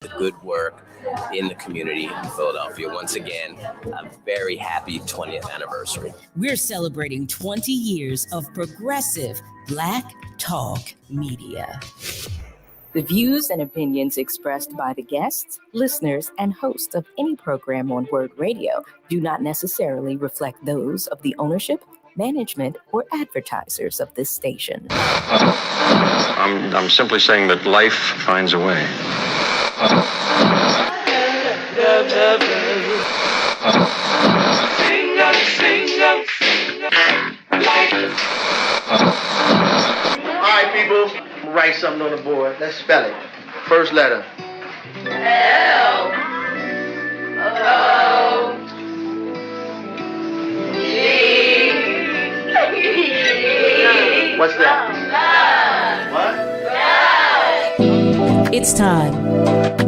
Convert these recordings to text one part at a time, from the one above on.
the good work in the community in Philadelphia. Once again, a very happy 20th anniversary. We're celebrating 20 years of progressive Black talk media. The views and opinions expressed by the guests, listeners, and hosts of any program on WURD Radio do not necessarily reflect those of the ownership, management, or advertisers of this station. I'm simply saying that life finds a way. All right, people, write something on the board. Let's spell it. First letter. L O G. What's that? What? It's time.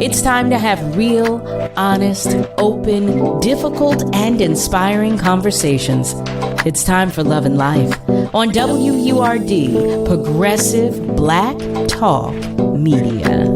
It's time to have real, honest, open, difficult, and inspiring conversations. It's time for Love and Life on WURD, Progressive Black Talk Media.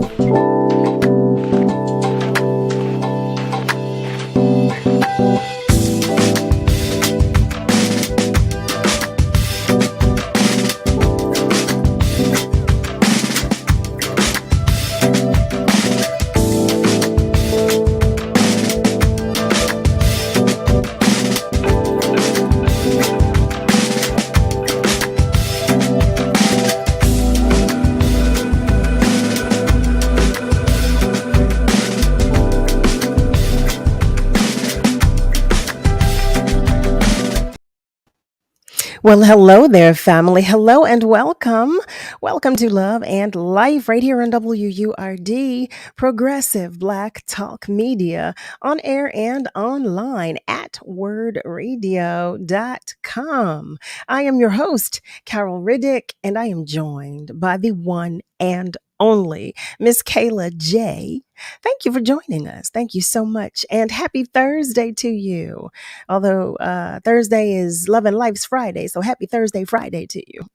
Well, hello there, family. Hello and welcome. Welcome to Love and Life right here on WURD, Progressive Black Talk Media, on air and online at wordradio.com. I am your host, Carol Riddick, and I am joined by the one and only Miss Kayla J. Thank you for joining us. Thank you so much. And happy Thursday to you. Although Thursday is Love and Life's Friday, so happy Thursday Friday to you.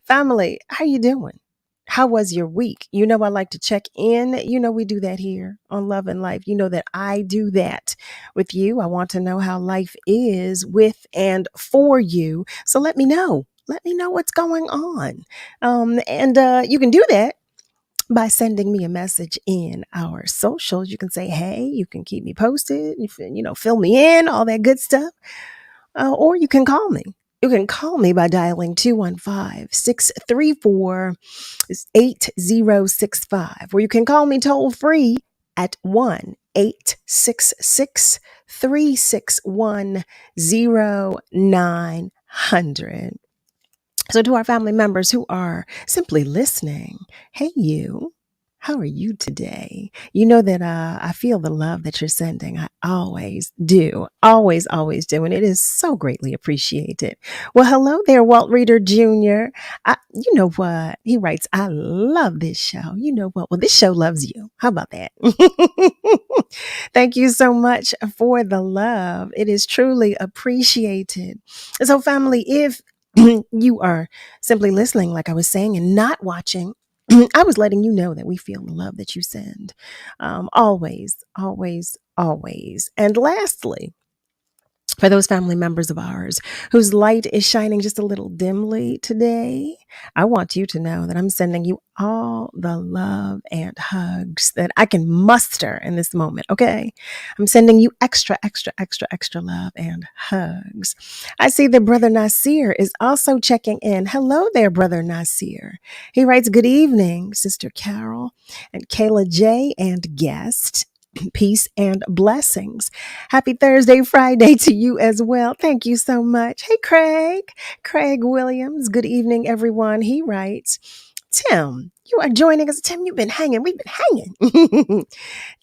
Family, how you doing? How was your week? You know I like to check in. You know we do that here on Love and Life. You know that I do that with you. I want to know how life is with and for you. So let me know. Let me know what's going on. And you can do that by sending me a message in our socials. You can say, hey, you can keep me posted, fill me in, all that good stuff. Or you can call me. You can call me by dialing 215-634-8065, or you can call me toll free at 1-866-361-0900. So to our family members who are simply listening, hey, you, how are you today? You know that I feel the love that you're sending. I always do. Always do. And it is so greatly appreciated. Well, hello there, Walt Reader Jr. You know what? He writes, I love this show. You know what? Well, this show loves you. How about that? Thank you so much for the love. It is truly appreciated. So family, if you are simply listening, like I was saying, and not watching, I was letting you know that we feel the love that you send. Always. And lastly, for those family members of ours whose light is shining just a little dimly today, I want you to know that I'm sending you all the love and hugs that I can muster in this moment, okay? I'm sending you extra love and hugs. I see that Brother Nasir is also checking in. Hello there, Brother Nasir. He writes, good evening, Sister Carol and Kayla J. and guest. Peace and blessings. Happy Thursday, Friday to you as well. Thank you so much. Hey, Craig Williams. Good evening, everyone. He writes, Tim, you are joining us. Tim, you've been hanging. We've been hanging.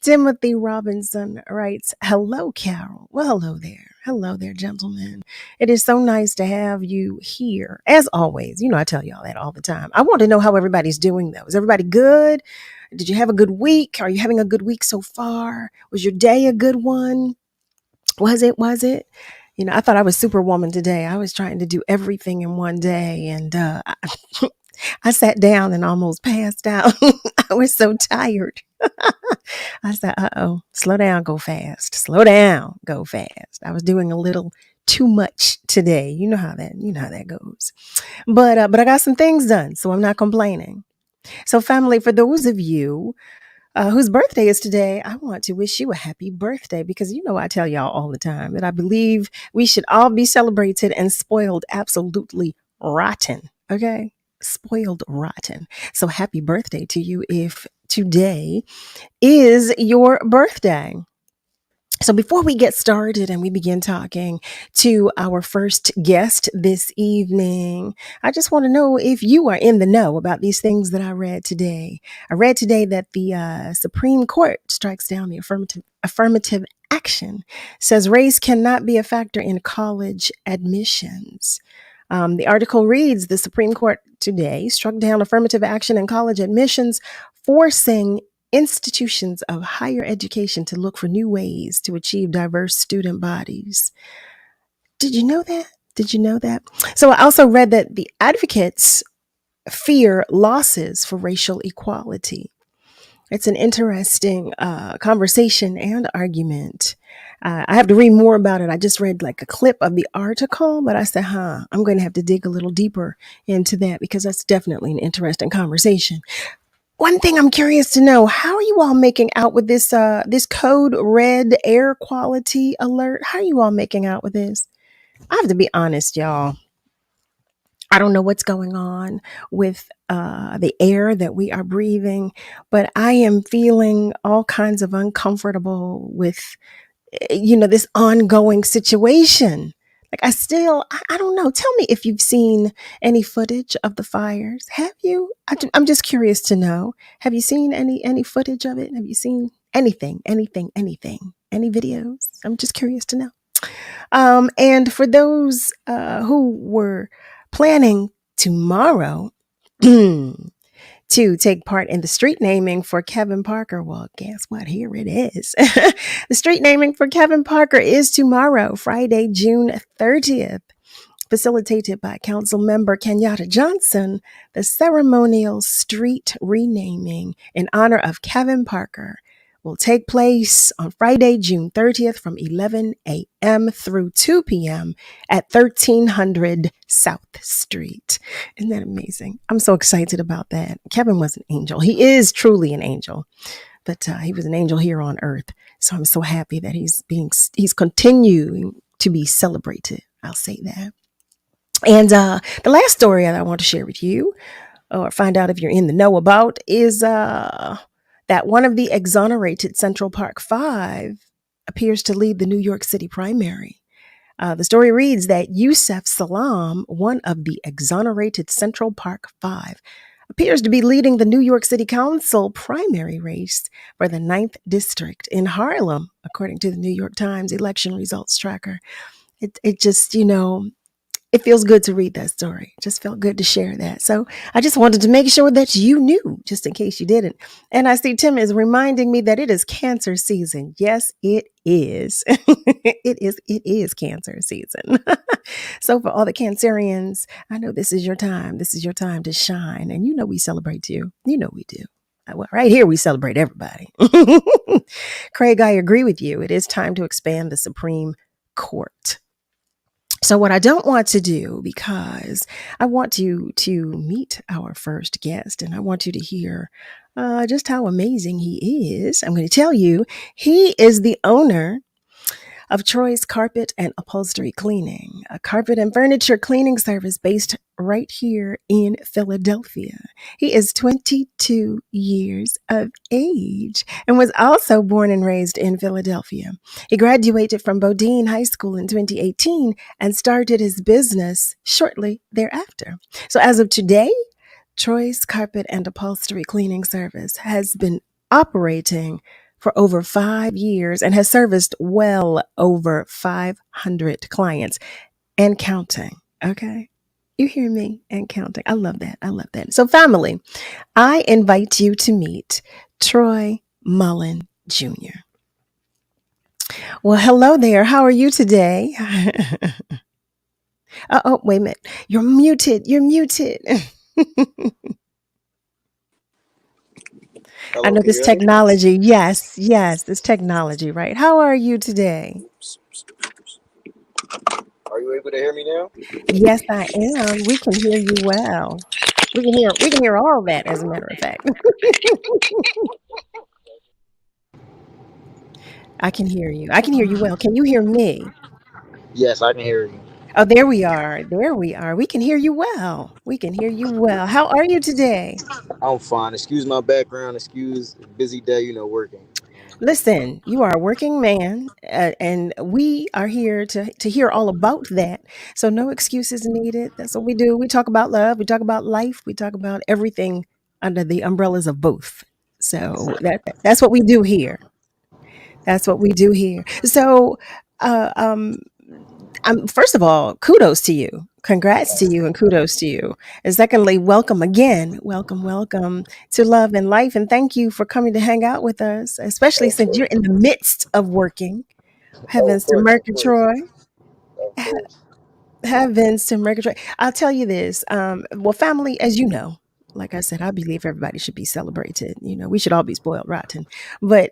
Timothy Robinson writes, hello, Carol. Well, hello there. Hello there, gentlemen. It is so nice to have you here. As always, I tell y'all that all the time. I want to know how everybody's doing, though. Is everybody good? Did you have a good week? Are you having a good week so far? Was your day a good one? Was it? I thought I was Superwoman today. I was trying to do everything in one day. And I sat down and almost passed out. I was so tired. I said, uh-oh, slow down, go fast. Slow down, go fast. I was doing a little too much today. You know how that goes. But I got some things done, so I'm not complaining. So family, for those of you whose birthday is today, I want to wish you a happy birthday because I tell y'all all the time that I believe we should all be celebrated and spoiled absolutely rotten. Okay? Spoiled rotten. So happy birthday to you if today is your birthday. So before we get started and we begin talking to our first guest this evening, I just want to know if you are in the know about these things that I read today. I read today that the Supreme Court strikes down the affirmative action, says race cannot be a factor in college admissions. The article reads, the Supreme Court today struck down affirmative action in college admissions, forcing institutions of higher education to look for new ways to achieve diverse student bodies. Did you know that? Did you know that? So I also read that the advocates fear losses for racial equality. It's an interesting conversation and argument. I have to read more about it. I just read like a clip of the article, but I said, I'm going to have to dig a little deeper into that because that's definitely an interesting conversation. One thing I'm curious to know, how are you all making out with this code red air quality alert? How are you all making out with this? I have to be honest, y'all. I don't know what's going on with the air that we are breathing, but I am feeling all kinds of uncomfortable with this ongoing situation. Like I don't know. Tell me if you've seen any footage of the fires. Have you? I'm just curious to know. Have you seen any footage of it? Have you seen anything? Any videos? I'm just curious to know. And for those who were planning tomorrow to take part in the street naming for Kevin Parker. Well, guess what? Here it is. The street naming for Kevin Parker is tomorrow, Friday, June 30th. Facilitated by Council Member Kenyatta Johnson, the ceremonial street renaming in honor of Kevin Parker will take place on Friday, June 30th from 11 a.m. through 2 p.m. at 1300 South Street. Isn't that amazing? I'm so excited about that. Kevin was an angel. He is truly an angel, but he was an angel here on earth. So I'm so happy that he's continuing to be celebrated. I'll say that. And the last story that I want to share with you or find out if you're in the know about is that one of the exonerated Central Park Five appears to lead the New York City primary. The story reads that Yusef Salam, one of the exonerated Central Park Five, appears to be leading the New York City Council primary race for the 9th District in Harlem, according to the New York Times election results tracker. It just, it feels good to read that story. It just felt good to share that. So I just wanted to make sure that you knew, just in case you didn't. And I see Tim is reminding me that it is cancer season. Yes, it is. It is cancer season. So for all the Cancerians, I know this is your time. This is your time to shine. And we celebrate you. We do. Well, right here, we celebrate everybody. Craig, I agree with you. It is time to expand the Supreme Court. So what I don't want to do, because I want you to meet our first guest and I want you to hear just how amazing he is. I'm going to tell you, he is the owner of Troy's Carpet and Upholstery Cleaning, a carpet and furniture cleaning service based right here in Philadelphia. He is 22 years of age and was also born and raised in Philadelphia. He graduated from Bodine High School in 2018 and started his business shortly thereafter. So as of today, Troy's Carpet and Upholstery Cleaning Service has been operating for over 5 years and has serviced well over 500 clients and counting. Okay. You hear me? And counting. I love that. I love that. So family, I invite you to meet Troy Mullen Jr. Well, hello there. How are you today? Oh, wait a minute. You're muted. You're muted. I Hello, know can you this hear me? technology. Yes, yes, this technology, right? How are you today? Are you able to hear me now? Yes, I am. We can hear you well. We can hear all that, as a matter of fact. I can hear you. I can hear you well. Can you hear me? Yes, I can hear you. Oh, there we are. There we are. We can hear you well. We can hear you well. How are you today? I'm fine. Excuse my background. Excuse busy day. Working. Listen, you are a working man, and we are here to hear all about that. So no excuses needed. That's what we do. We talk about love. We talk about life. We talk about everything under the umbrellas of both. So that's what we do here. That's what we do here. So, uh, um, first of all, kudos to you. Congrats to you and kudos to you. And secondly, welcome again. Welcome, welcome to Love and Life. And thank you for coming to hang out with us, especially Of since course. you're in the midst of working. Oh, of Heavens to course. Of course. Murgatroyd. Of course. Heavens to Murgatroyd. I'll tell you this. Well, family, as you know, like I said, I believe everybody should be celebrated. We should all be spoiled rotten. But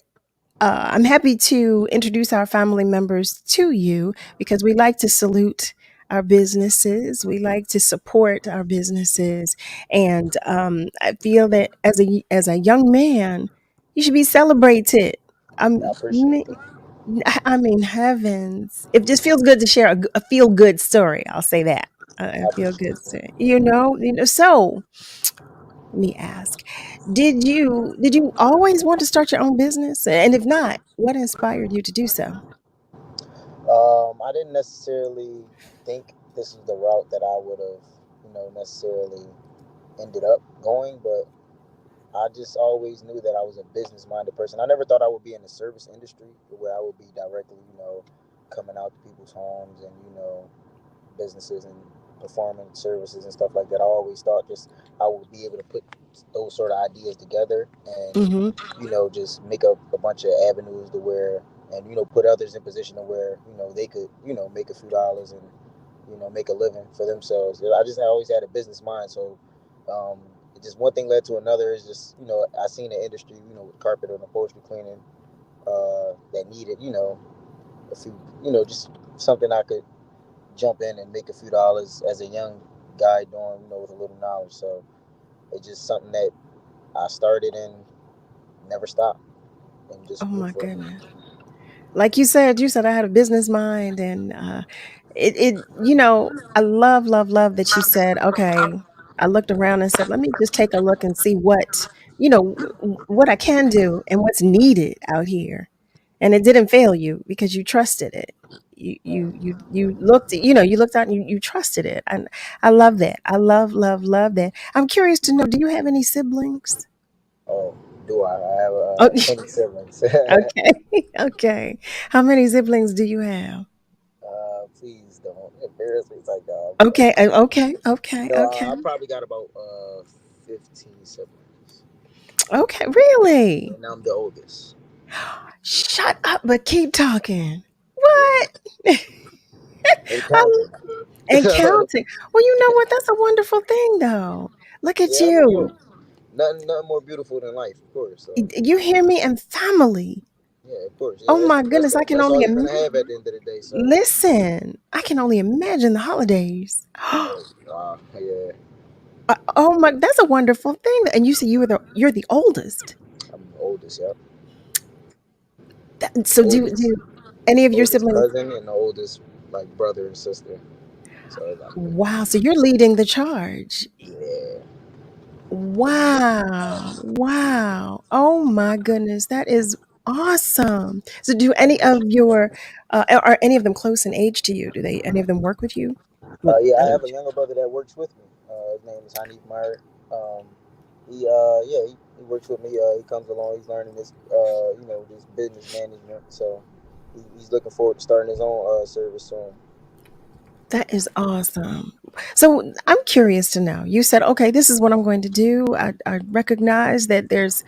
I'm happy to introduce our family members to you because we like to salute our businesses. We like to support our businesses, and I feel that as a young man, you should be celebrated. I Um, appreciate me- that. I mean, heavens! It just feels good to share a feel good story. I'll say that I a feel good appreciate that. story. So let me ask. Did you always want to start your own business? And if not, what inspired you to do so? I didn't necessarily think this is the route that I would have, necessarily ended up going, but I just always knew that I was a business minded person. I never thought I would be in the service industry where I would be directly, coming out to people's homes and, businesses and performing services and stuff like that. I always thought just I would be able to put those sort of ideas together and, Hmm. just make up a bunch of avenues to where and, put others in position to where, they could, make a few dollars and, make a living for themselves. I just always had a business mind. So, um, it just one thing led to another. Is just, I seen the industry, with carpet and upholstery cleaning, that needed, a few, just something I could jump in and make a few dollars as a young guy doing, with a little knowledge. So it's just something that I started and never stopped and Oh just grew my from it. goodness. Like you said I had a business mind, and I love that you said, okay, I looked around and said, let me just take a look and see what I can do and what's needed out here. And it didn't fail you because you trusted it. You looked out and you trusted it. And I love that. I love that. I'm curious to know, do you have any siblings? Oh, do I have Oh, 20 siblings? okay. Okay. How many siblings do you have? Please don't embarrass me like that. Okay. Okay. Okay. Okay. I probably got about 15 siblings, Okay. Really? and I'm the oldest. Shut up, but keep talking. Yeah, What? and I- counting. and counting. Well, you know what? That's a wonderful thing, though. Look at Yeah, I mean, you. nothing more beautiful than life, of course. So You hear me? And family. yeah, of course. Oh Yeah, my goodness, I can that's only all you're gonna have at the end of the day. So, listen. I can only imagine the holidays. wow, yeah, Oh my, that's a wonderful thing. And you say you're the oldest. I'm the oldest. Yep, So oldest, do any of your oldest siblings? cousin, and the oldest like brother and sister. So like, Wow, so you're leading the charge. yeah, Wow. Wow. Oh my goodness. That is awesome. So do any of your are any of them close in age to you? Do they any of them work with you? With yeah. I have a younger brother that works with me. His name is Hanif Meyer. Um, he works with me. He comes along. He's learning this, this business management. So he's looking forward to starting his own service soon. That is awesome. So I'm curious to know. You said, okay, this is what I'm going to do. I recognize that there's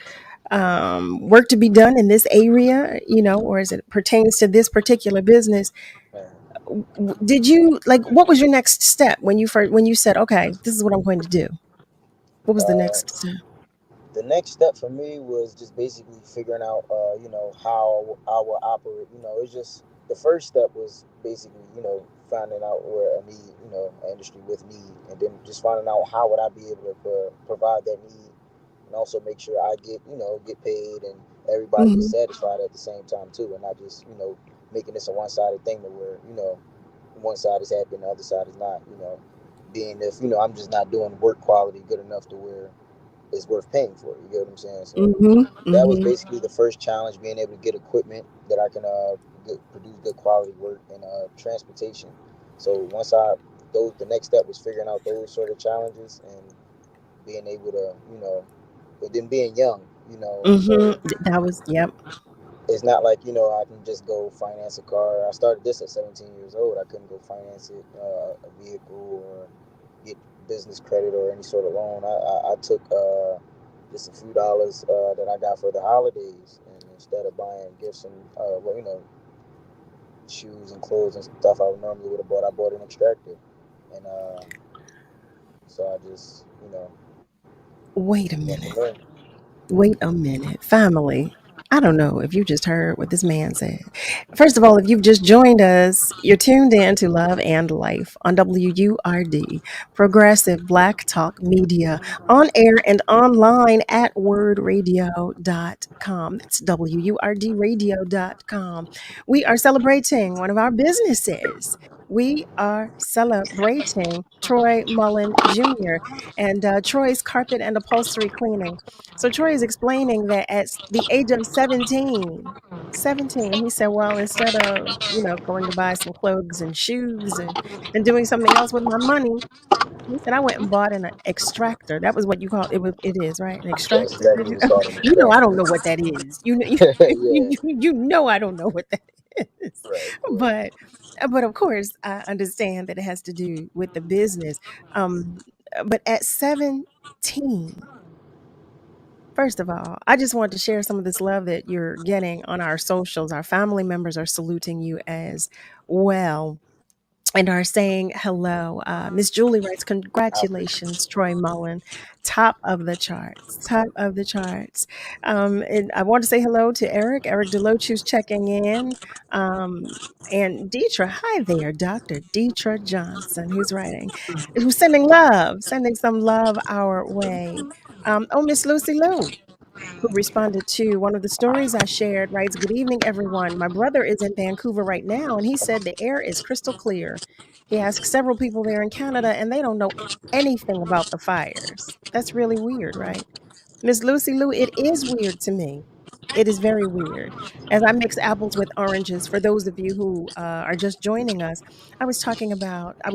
work to be done in this area, or as it pertains to this particular business. Man. Did you like what was your next step when you said, okay, this is what I'm going to do? What was the Uh, next step? the next step for me was just basically figuring out, how I will operate. It's just the first step was basically, finding out where a need, an industry with need, and then just finding out how would I be able to provide that need, and also make sure I get paid and everybody is Hmm. satisfied at the same time too, and not just making this a one-sided thing to where one side is happy and the other side is not. Being if I'm just not doing work quality good enough to where is worth paying for. You get what I'm saying? So Hmm. that was Hmm. basically the first challenge, being able to get equipment that I can produce good quality work, and transportation. So once the next step was figuring out those sort of challenges and being able to, but then being young, Hmm. so That was, yep. it's not like I can just go finance a car. I started this at 17 years old. I couldn't go finance it, a vehicle, or get business credit or any sort of loan. I took just a few dollars that I got for the holidays, and instead of buying gifts and shoes and clothes and stuff I normally would have bought, I bought an extractor, and so I just Wait a went from minute. there. Wait a minute. Family. I don't know if you just heard what this man said. First of all, if you've just joined us, you're tuned in to Love and Life on WURD, Progressive Black Talk Media, on air and online at wordradio.com. That's WURDradio.com. We are celebrating one of our businesses. We are celebrating Troy Mullen Jr. and Troy's Carpet and Upholstery Cleaning. So Troy is explaining that at the age of 17, he said, well, instead of, going to buy some clothes and shoes and doing something else with my money, he said, I went and bought an extractor. That was what you call it. It is, right? An That's extractor. exactly what's called an I extractor. don't know what that is. Yeah, I don't know what that is. right, of course. But but of course, I understand that it has to do with the business. Um, but at 17, first of all, I just wanted to share some of this love that you're getting on our socials. Our family members are saluting you as well and are saying hello. Miss Julie writes, I appreciate congratulations, it. Troy Mullen. Top of the charts. Top of the charts. And I want to say hello to Eric. Eric Deloach, who's checking in. Um, and Deetra, hi there, Dr. Deetra Johnson, who's sending some love our way. Miss Lucy Lou, who responded to one of the stories I shared, writes, good evening, everyone. My brother is in Vancouver right now, and he said the air is crystal clear. He asked several people there in Canada, and they don't know anything about the fires. That's really weird, right? Miss Lucy Lou, it is weird to me. It is very weird. As I mix apples with oranges, for those of you who are just joining us, I was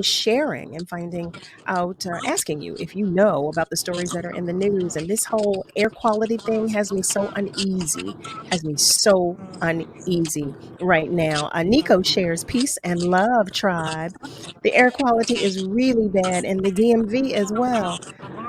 sharing and finding out, asking you if you know about the stories that are in the news. And this whole air quality thing has me so uneasy right now. Nico shares peace and love tribe. The air quality is really bad in the DMV as well.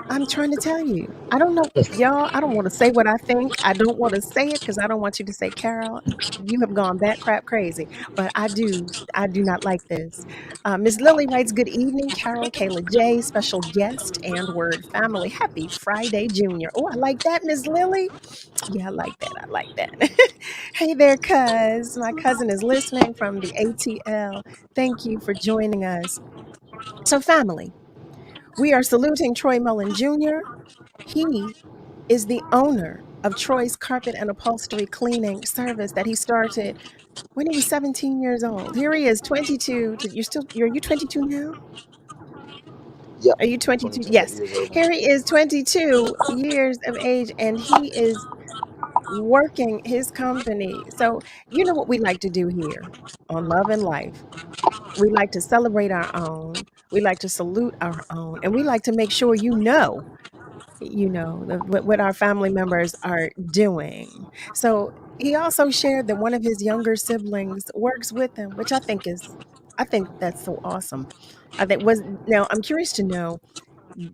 I'm trying to tell you. I don't know, y'all. I don't want to say what I think. I don't want to say it because I don't want you to say, Carol, you have gone bat crap crazy. But I do. I do not like this. Ms. Lily writes, good evening, Carol, Kayla J, special guest and word family. Happy Friday, Junior. Oh, I like that, Ms. Lily. Yeah, I like that. I like that. Hey there, cuz. My cousin is listening from the ATL. Thank you for joining us. So, family, we are saluting Troy Mullen Jr. He is the owner of Troy's Carpet and Upholstery Cleaning service that he started when he was 17 years old. Here he is, 22. Are you 22 now? Yep, Are you 22? 22 Yes. years old now. Here he is, 22 years of age, and he is working his company. So, you know what we like to do here on Love and Life? We like to celebrate our own. We like to salute our own. And we like to make sure what our family members are doing. So he also shared that one of his younger siblings works with him, which I think that's so awesome. I think was Now I'm curious to know,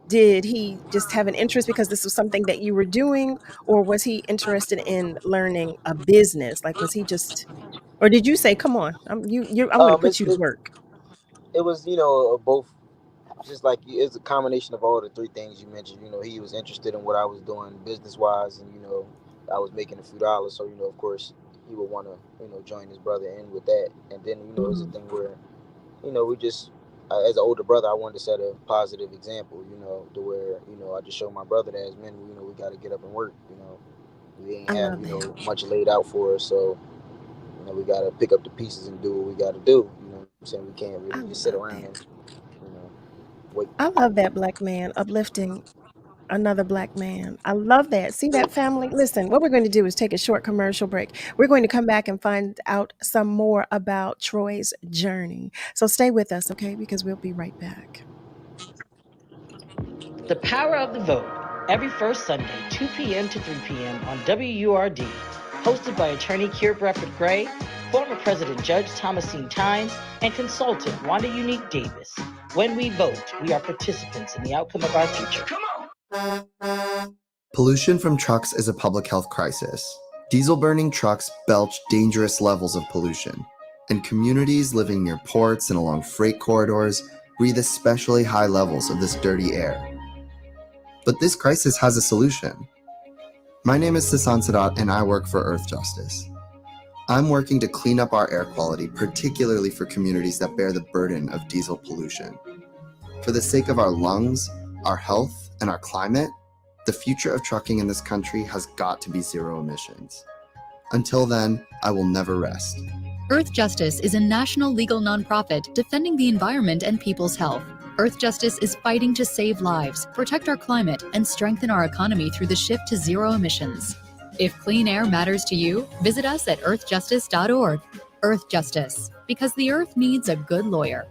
did he just have an interest because this was something that you were doing, or was he interested in learning a business? Like, was he just, or did you say, come on, I'm going to put It's you to work? it was both. just like it's a combination of all the three things you mentioned. You know, he was interested in what I was doing business wise, and you know, I was making a few dollars, so you know, of course, he would want to join his brother in with that. And then you know, it's a thing where we just as an older brother, I wanted to set a positive example. You know, to where I just show my brother that as men, we got to get up and work. You know, we ain't I have love that. much laid out for us, so we got to pick up the pieces and do what we got to do. You know what I'm saying? We can't I really just sit love around that. and wait. I love that, black man uplifting another black man. I love that. See that, family? Listen, what we're going to do is take a short commercial break. We're going to come back and find out some more about Troy's journey. So stay with us, okay? Because we'll be right back. The Power of the Vote, every first Sunday, 2 p.m. to 3 p.m. on WURD. Hosted by attorney Keir Bradford Gray, former President Judge Thomasine Tynes, and consultant Wanda Unique Davis. When we vote, we are participants in the outcome of our future. Pollution from trucks is a public health crisis. Diesel-burning trucks belch dangerous levels of pollution, and communities living near ports and along freight corridors breathe especially high levels of this dirty air. But this crisis has a solution. My name is Sasan Sadat, and I work for Earth Justice. I'm working to clean up our air quality, particularly for communities that bear the burden of diesel pollution. For the sake of our lungs, our health, and our climate, the future of trucking in this country has got to be zero emissions. Until then, I will never rest. Earth Justice is a national legal nonprofit defending the environment and people's health. Earth Justice is fighting to save lives, protect our climate, and strengthen our economy through the shift to zero emissions. If clean air matters to you, visit us at earthjustice.org. Earth Justice, because the earth needs a good lawyer.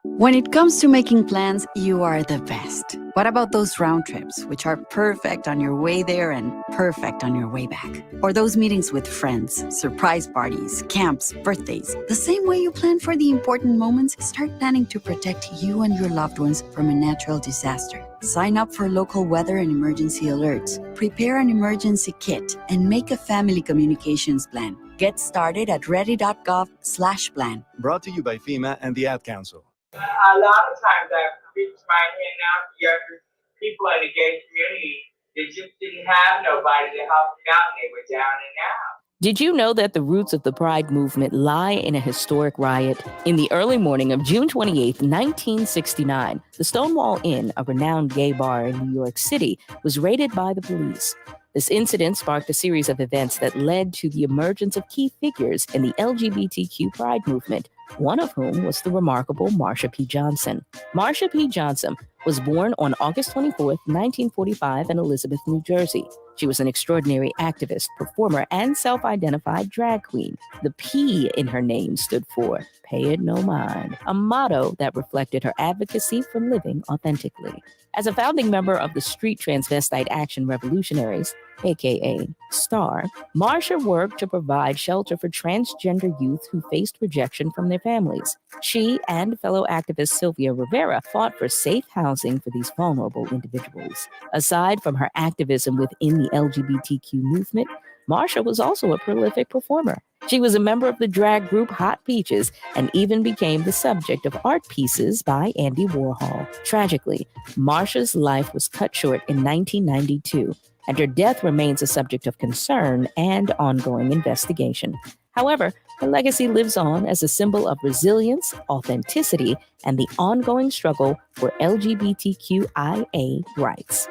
When it comes to making plans, you are the best. What about those round trips, which are perfect on your way there and perfect on your way back? Or those meetings with friends, surprise parties, camps, birthdays? The same way you plan for the important moments, start planning to protect you and your loved ones from a natural disaster. Sign up for local weather and emergency alerts. Prepare an emergency kit and make a family communications plan. Get started at ready.gov/plan. Brought to you by FEMA and the Ad Council. A lot of times I've reached my hand out to younger people in the gay community that just didn't have nobody to help them out, and they were down and out. Did you know that the roots of the Pride movement lie in a historic riot? In the early morning of June 28, 1969, the Stonewall Inn, a renowned gay bar in New York City, was raided by the police. This incident sparked a series of events that led to the emergence of key figures in the LGBTQ Pride movement, one of whom was the remarkable Marsha P. Johnson. Marsha P. Johnson was born on August 24, 1945 in Elizabeth, New Jersey. She was an extraordinary activist, performer, and self-identified drag queen. The P in her name stood for Pay It No Mind, a motto that reflected her advocacy for living authentically. As a founding member of the Street Transvestite Action Revolutionaries, aka STAR, Marsha worked to provide shelter for transgender youth who faced rejection from their families. She and fellow activist Sylvia Rivera fought for safe housing for these vulnerable individuals. Aside from her activism within the LGBTQ movement, Marsha was also a prolific performer. She was a member of the drag group Hot Peaches and even became the subject of art pieces by Andy Warhol. Tragically, Marsha's life was cut short in 1992, and her death remains a subject of concern and ongoing investigation. However, her legacy lives on as a symbol of resilience, authenticity, and the ongoing struggle for LGBTQIA rights.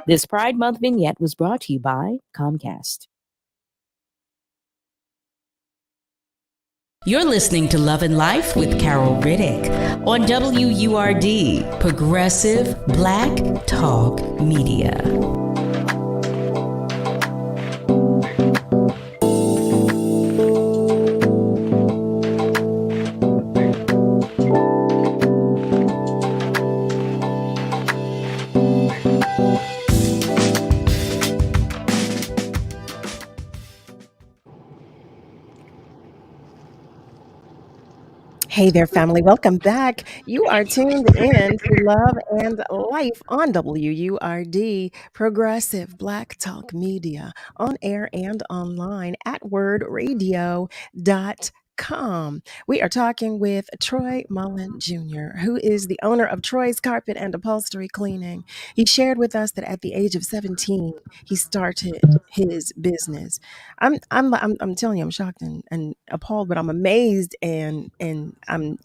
This Pride Month vignette was brought to you by Comcast. You're listening to Love and Life with Carol Riddick on WURD, Progressive Black Talk Media. Hey there, family. Welcome back. You are tuned in to Love and Life on WURD, Progressive Black Talk Media, on air and online at wordradio.com. We are talking with Troy Mullen Jr., who is the owner of Troy's Carpet and Upholstery Cleaning. He shared with us that at the age of 17, he started his business. I'm telling you, I'm shocked and appalled, but I'm amazed and I'm,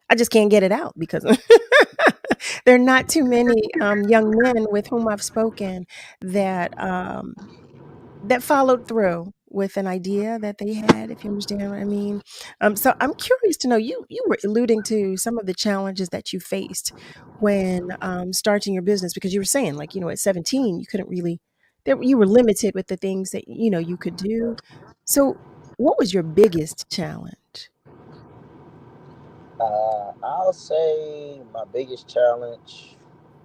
I just can't get it out because there are not too many young men with whom I've spoken that that followed through with an idea that they had, if you understand what I mean. So I'm curious to know, you were alluding to some of the challenges that you faced when starting your business, because you were saying, like, at 17 you couldn't really, you were limited with the things that you could do. So what was your biggest challenge? I'll say my biggest challenge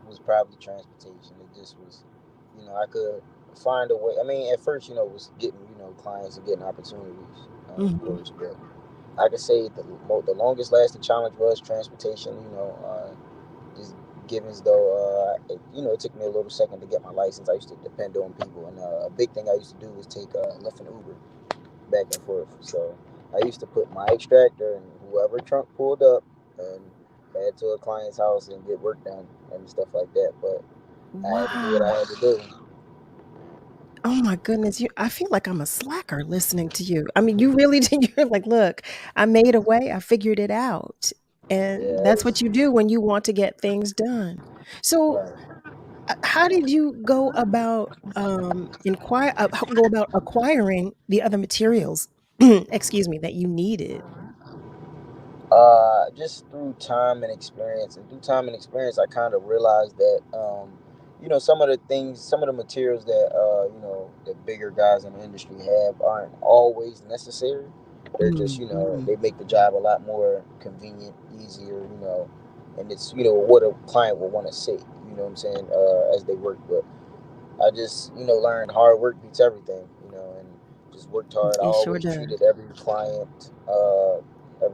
was probably transportation. It just was, I could find a way. I mean, at first, was getting, clients and getting opportunities, of course. But I could say the longest lasting challenge was transportation. Just given as though, it took me a little second to get my license. I used to depend on people, and a big thing I used to do was take Lyft and Uber back and forth. So I used to put my extractor in whoever trunk pulled up and head to a client's house and get work done and stuff like that. But I had to do what I had to do. Oh my goodness, I feel like I'm a slacker listening to you. I mean, you really did. You're like, look, I made a way, I figured it out. And that's what you do when you want to get things done. So, how did you go about go about acquiring the other materials, excuse me, that you needed? Just through time and experience, I kind of realized that, some of the materials that, the bigger guys in the industry have aren't always necessary. They're just, they make the job a lot more convenient, easier, and it's, what a client will want to see, you know what I'm saying, as they work. But I just, learned hard work beats everything, and just worked hard. I It sure always does. treated every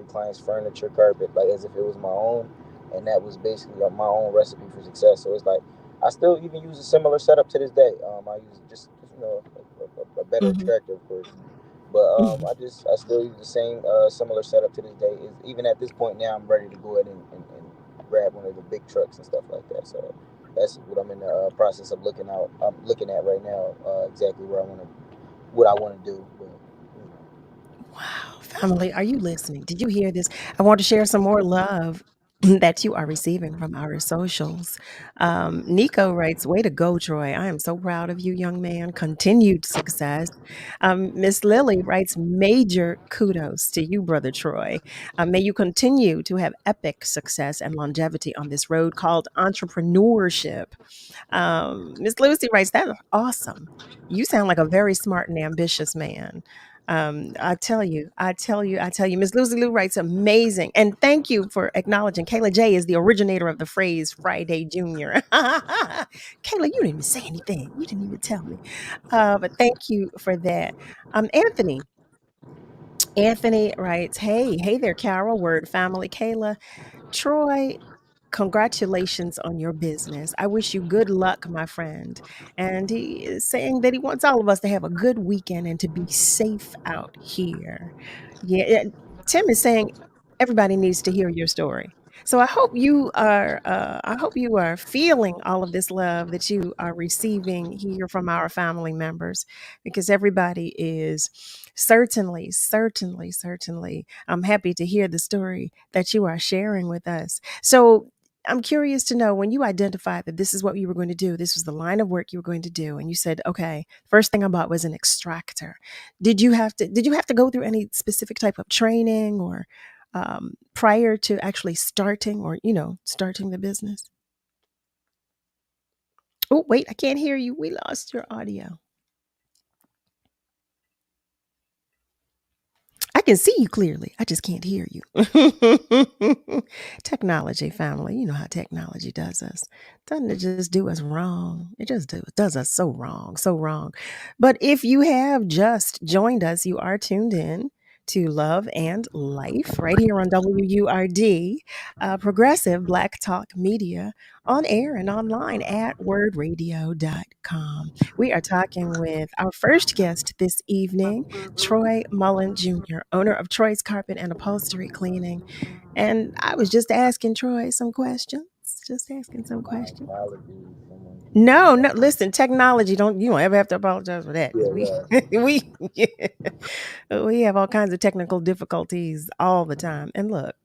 client's furniture, carpet, like as if it was my own, and that was basically my own recipe for success. So it's like I still even use a similar setup to this day. I use just a better extractor, of course, but I still use the same similar setup to this day. Even at this point now, I'm ready to go ahead and grab one of the big trucks and stuff like that. So that's what I'm in the process of looking at right now. Exactly what I want to do. But, Wow, family, are you listening? Did you hear this? I want to share some more love that you are receiving from our socials. Nico writes, way to go, Troy. I am so proud of you, young man. Continued success. Miss Lily writes, major kudos to you, brother Troy. May you continue to have epic success and longevity on this road called entrepreneurship. Miss Lucy writes, that's awesome. You sound like a very smart and ambitious man. I tell you, Miss Lucy Lou writes amazing. And thank you for acknowledging Kayla J is the originator of the phrase Friday Junior. Kayla, you didn't even say anything. You didn't even tell me. But thank you for that. Anthony. Anthony writes, hey there, Carol, Word Family. Kayla, Troy, congratulations on your business. I wish you good luck, my friend. And he is saying that he wants all of us to have a good weekend and to be safe out here. Yeah, Tim is saying everybody needs to hear your story. So I hope you are feeling all of this love that you are receiving here from our family members, because everybody is certainly. I'm happy to hear the story that you are sharing with us. So I'm curious to know, when you identified that this is what you were going to do, this was the line of work you were going to do, and you said, okay, first thing I bought was an extractor. Did you have to go through any specific type of training or prior to actually starting starting the business? Oh, wait, I can't hear you. We lost your audio. I can see you clearly. I just can't hear you. Technology, family. You know how technology does us. Doesn't it just do us wrong? It just does us so wrong, so wrong. But if you have just joined us, you are tuned in to Love and Life right here on WURD, Progressive Black Talk Media, on air and online at wordradio.com. We are talking with our first guest this evening, Troy Mullen Jr., owner of Troy's Carpet and Upholstery Cleaning. And I was just asking Troy some questions. Just asking some questions. No, no. Listen, technology. You don't ever have to apologize for that because we we have all kinds of technical difficulties all the time. And look,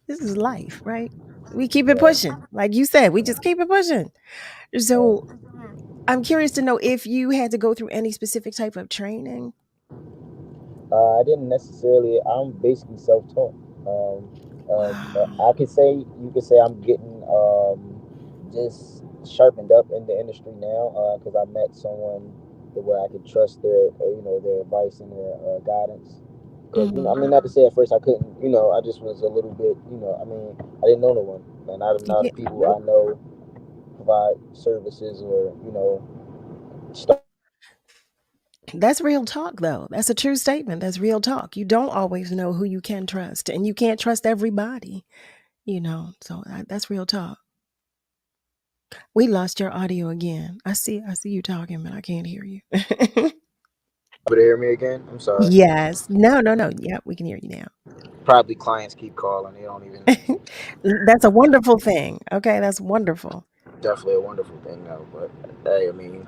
this is life, right? We keep it pushing, like you said. We just keep it pushing. So I'm curious to know if you had to go through any specific type of training. I didn't necessarily. I'm basically self-taught. You could say I'm getting just sharpened up in the industry now because I met someone where I could trust their advice and their guidance. Because I mean, not to say at first I couldn't. I just was a little bit. I mean, I didn't know no one, and not a lot of people I know provide services or stuff. That's real talk, though. That's a true statement. That's real talk. You don't always know who you can trust, and you can't trust everybody, So that's real talk. We lost your audio again. I see you talking, but I can't hear you. Able to hear me again? I'm sorry. Yes. No. Yeah, we can hear you now. Probably clients keep calling. They don't even. That's a wonderful thing. Okay, that's wonderful. Definitely a wonderful thing, though. But hey, I mean,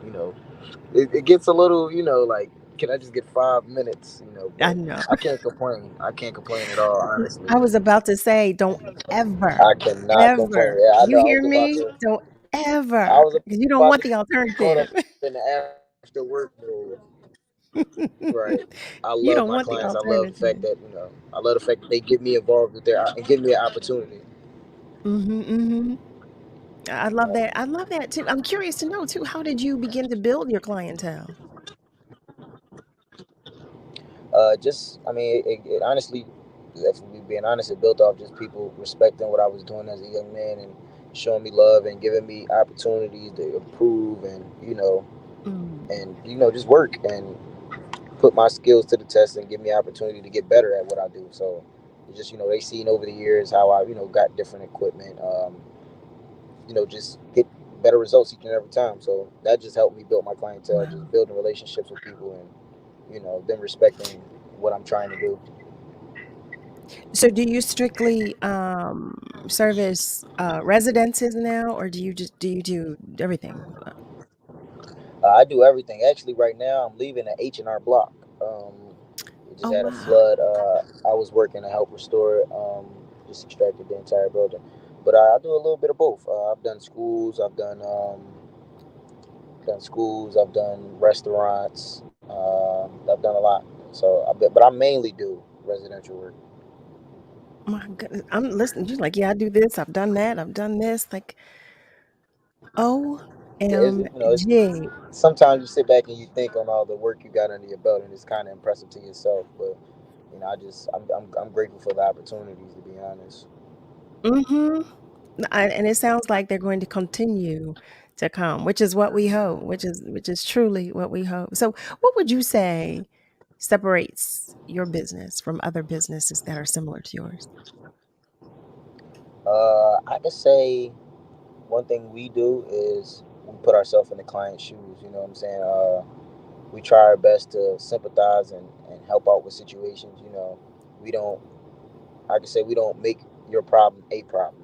it gets a little, like, can I just get 5 minutes? I know. I can't complain. I can't complain at all, honestly. I was about to say, don't ever. I cannot complain. Yeah, I know. You hear me? Don't ever. I was Because you don't about want to the alternative. in the after work mode. Right. I You love don't my want the clients. I love the fact alternative. that I love the fact that they get me involved with and give me an opportunity. I love that. I love that too. I'm curious to know too, how did you begin to build your clientele? I mean, it honestly, if we being honest, it built off just people respecting what I was doing as a young man and showing me love and giving me opportunities to improve and just work and put my skills to the test and give me opportunity to get better at what I do. So it's just they seen over the years how I got different equipment, just get better results each and every time. So that just helped me build my clientele, just building relationships with people and them respecting what I'm trying to do. So do you strictly service residences now, or do you do everything? I do everything. Actually, right now I'm leaving the H&R Block. We just had a flood. I was working to help restore it. Just extracted the entire building. But I do a little bit of both. I've done schools. I've done I've done restaurants. I've done a lot. But I mainly do residential work. My goodness, I'm listening. Just like, yeah, I do this. I've done that. I've done this. Like, OMG. Sometimes you sit back and you think on all the work you got under your belt, and it's kind of impressive to yourself. But I'm grateful for the opportunities, to be honest. And it sounds like they're going to continue to come, which is what we hope. Which is truly what we hope. So, what would you say separates your business from other businesses that are similar to yours? I could say one thing we do is we put ourselves in the client's shoes. You know what I'm saying? We try our best to sympathize and help out with situations. We don't. I could say we don't make your problem a problem.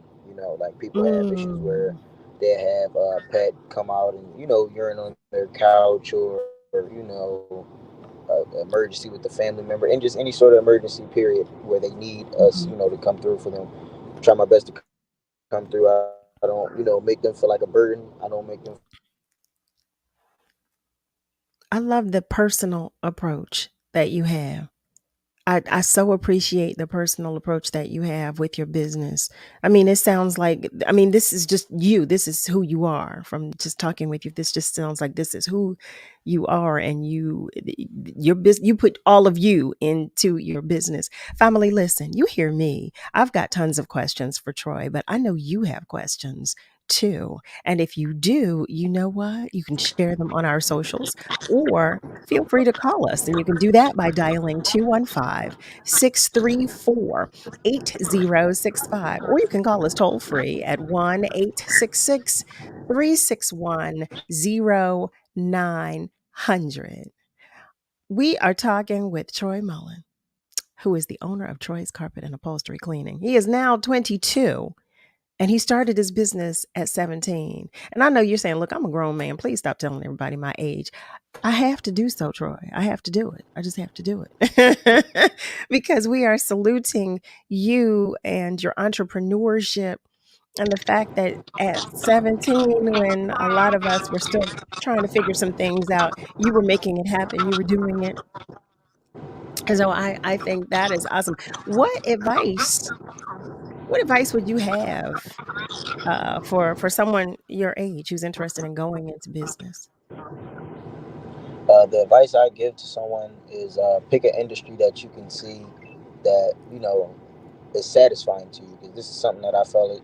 Like people have issues where they have a pet come out and urine on their couch or emergency with the family member and just any sort of emergency period where they need us to come through for them. I try my best to come through. I don't make them feel like a burden. I don't make them. I love the personal approach that you have. I so appreciate the personal approach that you have with your business. I mean, it sounds like, this is just you. This is who you are. From just talking with you, this just sounds like this is who you are, and your business. You put all of you into your business. Family, listen. You hear me. I've got tons of questions for Troy, but I know you have questions too. And if you do, you know what? You can share them on our socials or feel free to call us. And you can do that by dialing 215-634-8065. Or you can call us toll free at 1-866-361-0900. We are talking with Troy Mullen, who is the owner of Troy's Carpet and Upholstery Cleaning. He is now 22 and he started his business at 17. And I know you're saying, look, I'm a grown man. Please stop telling everybody my age. I have to do so, Troy. I have to do it. I just have to do it. Because we are saluting you and your entrepreneurship and the fact that at 17, when a lot of us were still trying to figure some things out, you were making it happen. You were doing it. And so I think that is awesome. What advice would you have for someone your age who's interested in going into business? The advice I give to someone is pick an industry that you can see that, is satisfying to you. Because this is something that I felt,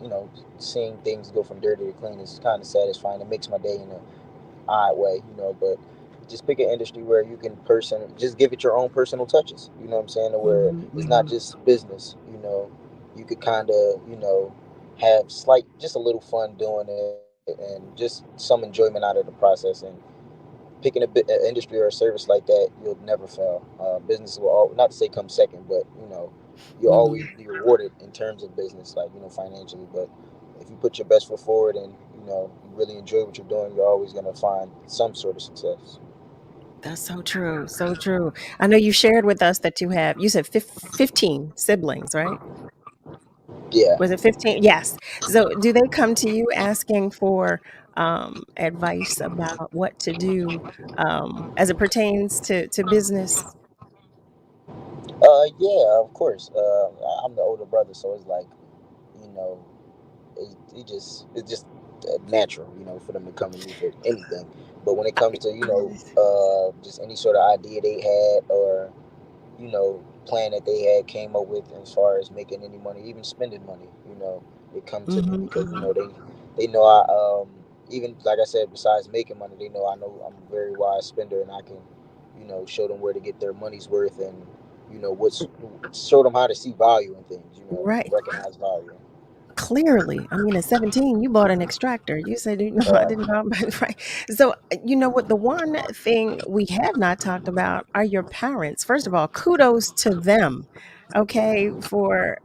seeing things go from dirty to clean is kind of satisfying. It makes my day in an odd way, but just pick an industry where you can just give it your own personal touches, you know what I'm saying? Where it's not just business, you could kind of, have just a little fun doing it and just some enjoyment out of the process. And picking an industry or a service like that, you'll never fail. Business will not to say come second, but you'll always be rewarded in terms of business, like financially. But if you put your best foot forward and you really enjoy what you're doing, you're always going to find some sort of success. That's so true. So true. I know you shared with us that you said 15 siblings, right? Yeah. Was it 15? Yes. So do they come to you asking for advice about what to do as it pertains to business? Yeah, of course. I'm the older brother, so it's like, it's just natural, for them to come to me for anything. But when it comes to, just any sort of idea they had or, plan that they had came up with as far as making any money, even spending money, they come to me because, they know even like I said, besides making money, they know I'm a very wise spender and I can, show them where to get their money's worth and, show them how to see value in things, Right. recognize value. Clearly, I mean, at 17, you bought an extractor. You said, I didn't know. Right. So, you know what? The one thing we have not talked about are your parents. First of all, kudos to them, okay, for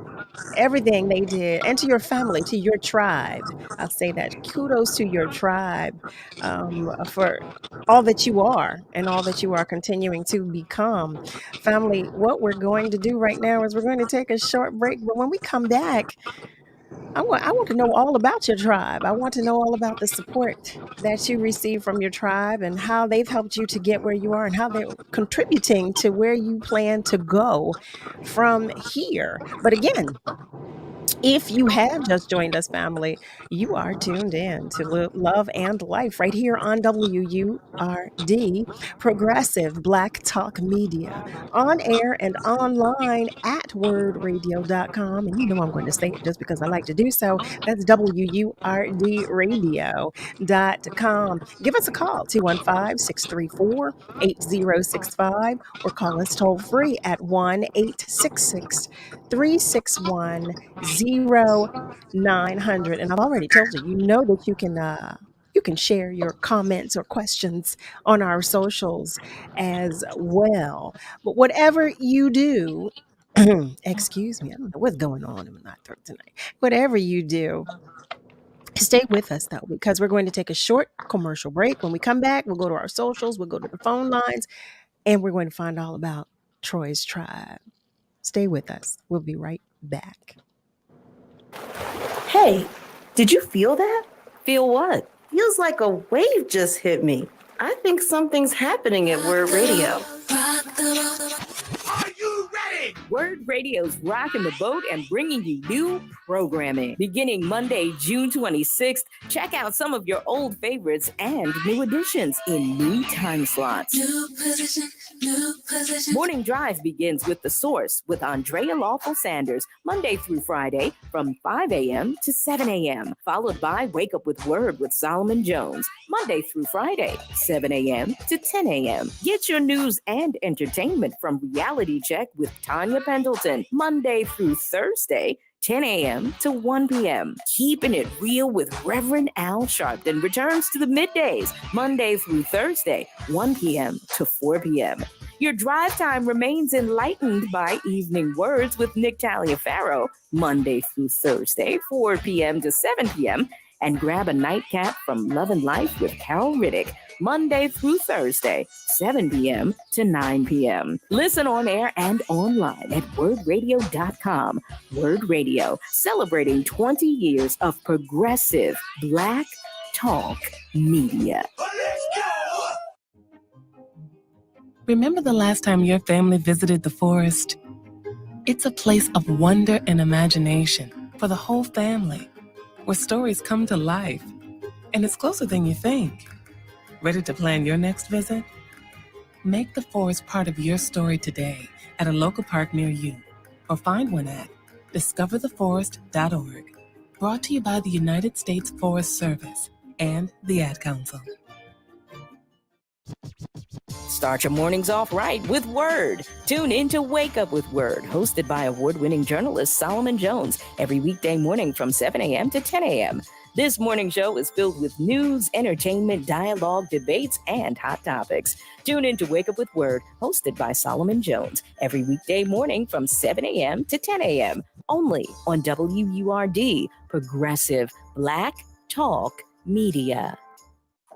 everything they did, and to your family, to your tribe. I'll say that. Kudos to your tribe for all that you are and all that you are continuing to become. Family, what we're going to do right now is we're going to take a short break. But when we come back, I want to know all about your tribe. I want to know all about the support that you receive from your tribe and how they've helped you to get where you are and how they're contributing to where you plan to go from here. But again, if you have just joined us, family, you are tuned in to Love and Life right here on WURD, Progressive Black Talk Media, on air and online at wordradio.com. And you know I'm going to say it just because I like to do so. That's WURDradio.com. Give us a call, 215-634-8065, or call us toll free at 1-866-361-0900. And I've already told you, that you can share your comments or questions on our socials as well. But whatever you do, excuse me, I don't know what's going on in my throat tonight. Whatever you do, stay with us though, because we're going to take a short commercial break. When we come back, we'll go to our socials, we'll go to the phone lines, and we're going to find all about Troy's tribe. Stay with us. We'll be right back. Hey, did you feel that? Feel what? Feels like a wave just hit me. I think something's happening at WURD Radio. Are you ready? WURD Radio's rocking the boat and bringing you new programming. Beginning Monday, June 26th, check out some of your old favorites and new additions in new time slots. New position, new Morning Drive begins with The Source with Andrea Lawful Sanders, Monday through Friday from 5 a.m. to 7 a.m., followed by Wake Up with Word with Solomon Jones, Monday through Friday, 7 a.m. to 10 a.m. Get your news and entertainment from Reality Check with Tanya Pendleton, Monday through Thursday, 10 a.m. to 1 p.m. Keeping it real with Reverend Al Sharpton returns to the middays, Monday through Thursday, 1 p.m. to 4 p.m. Your drive time remains enlightened by Evening Words with Nick Taliaferro, Monday through Thursday, 4 p.m. to 7 p.m. And grab a nightcap from Love and Life with Carol Riddick, Monday through Thursday, 7 p.m. to 9 p.m. Listen on air and online at wordradio.com. Word Radio, celebrating 20 years of progressive Black talk media. Remember the last time your family visited the forest? It's a place of wonder and imagination for the whole family, where stories come to life, and it's closer than you think. Ready to plan your next visit? Make the forest part of your story today at a local park near you, or find one at discovertheforest.org. Brought to you by the United States Forest Service and the Ad Council. Start your mornings off right with Word. Tune in to Wake Up with Word, hosted by award-winning journalist Solomon Jones, every weekday morning from 7 a.m. to 10 a.m. This morning show is filled with news, entertainment, dialogue, debates, and hot topics. Tune in to Wake Up with Word, hosted by Solomon Jones, every weekday morning from 7 a.m. to 10 a.m. Only on WURD, Progressive Black Talk Media.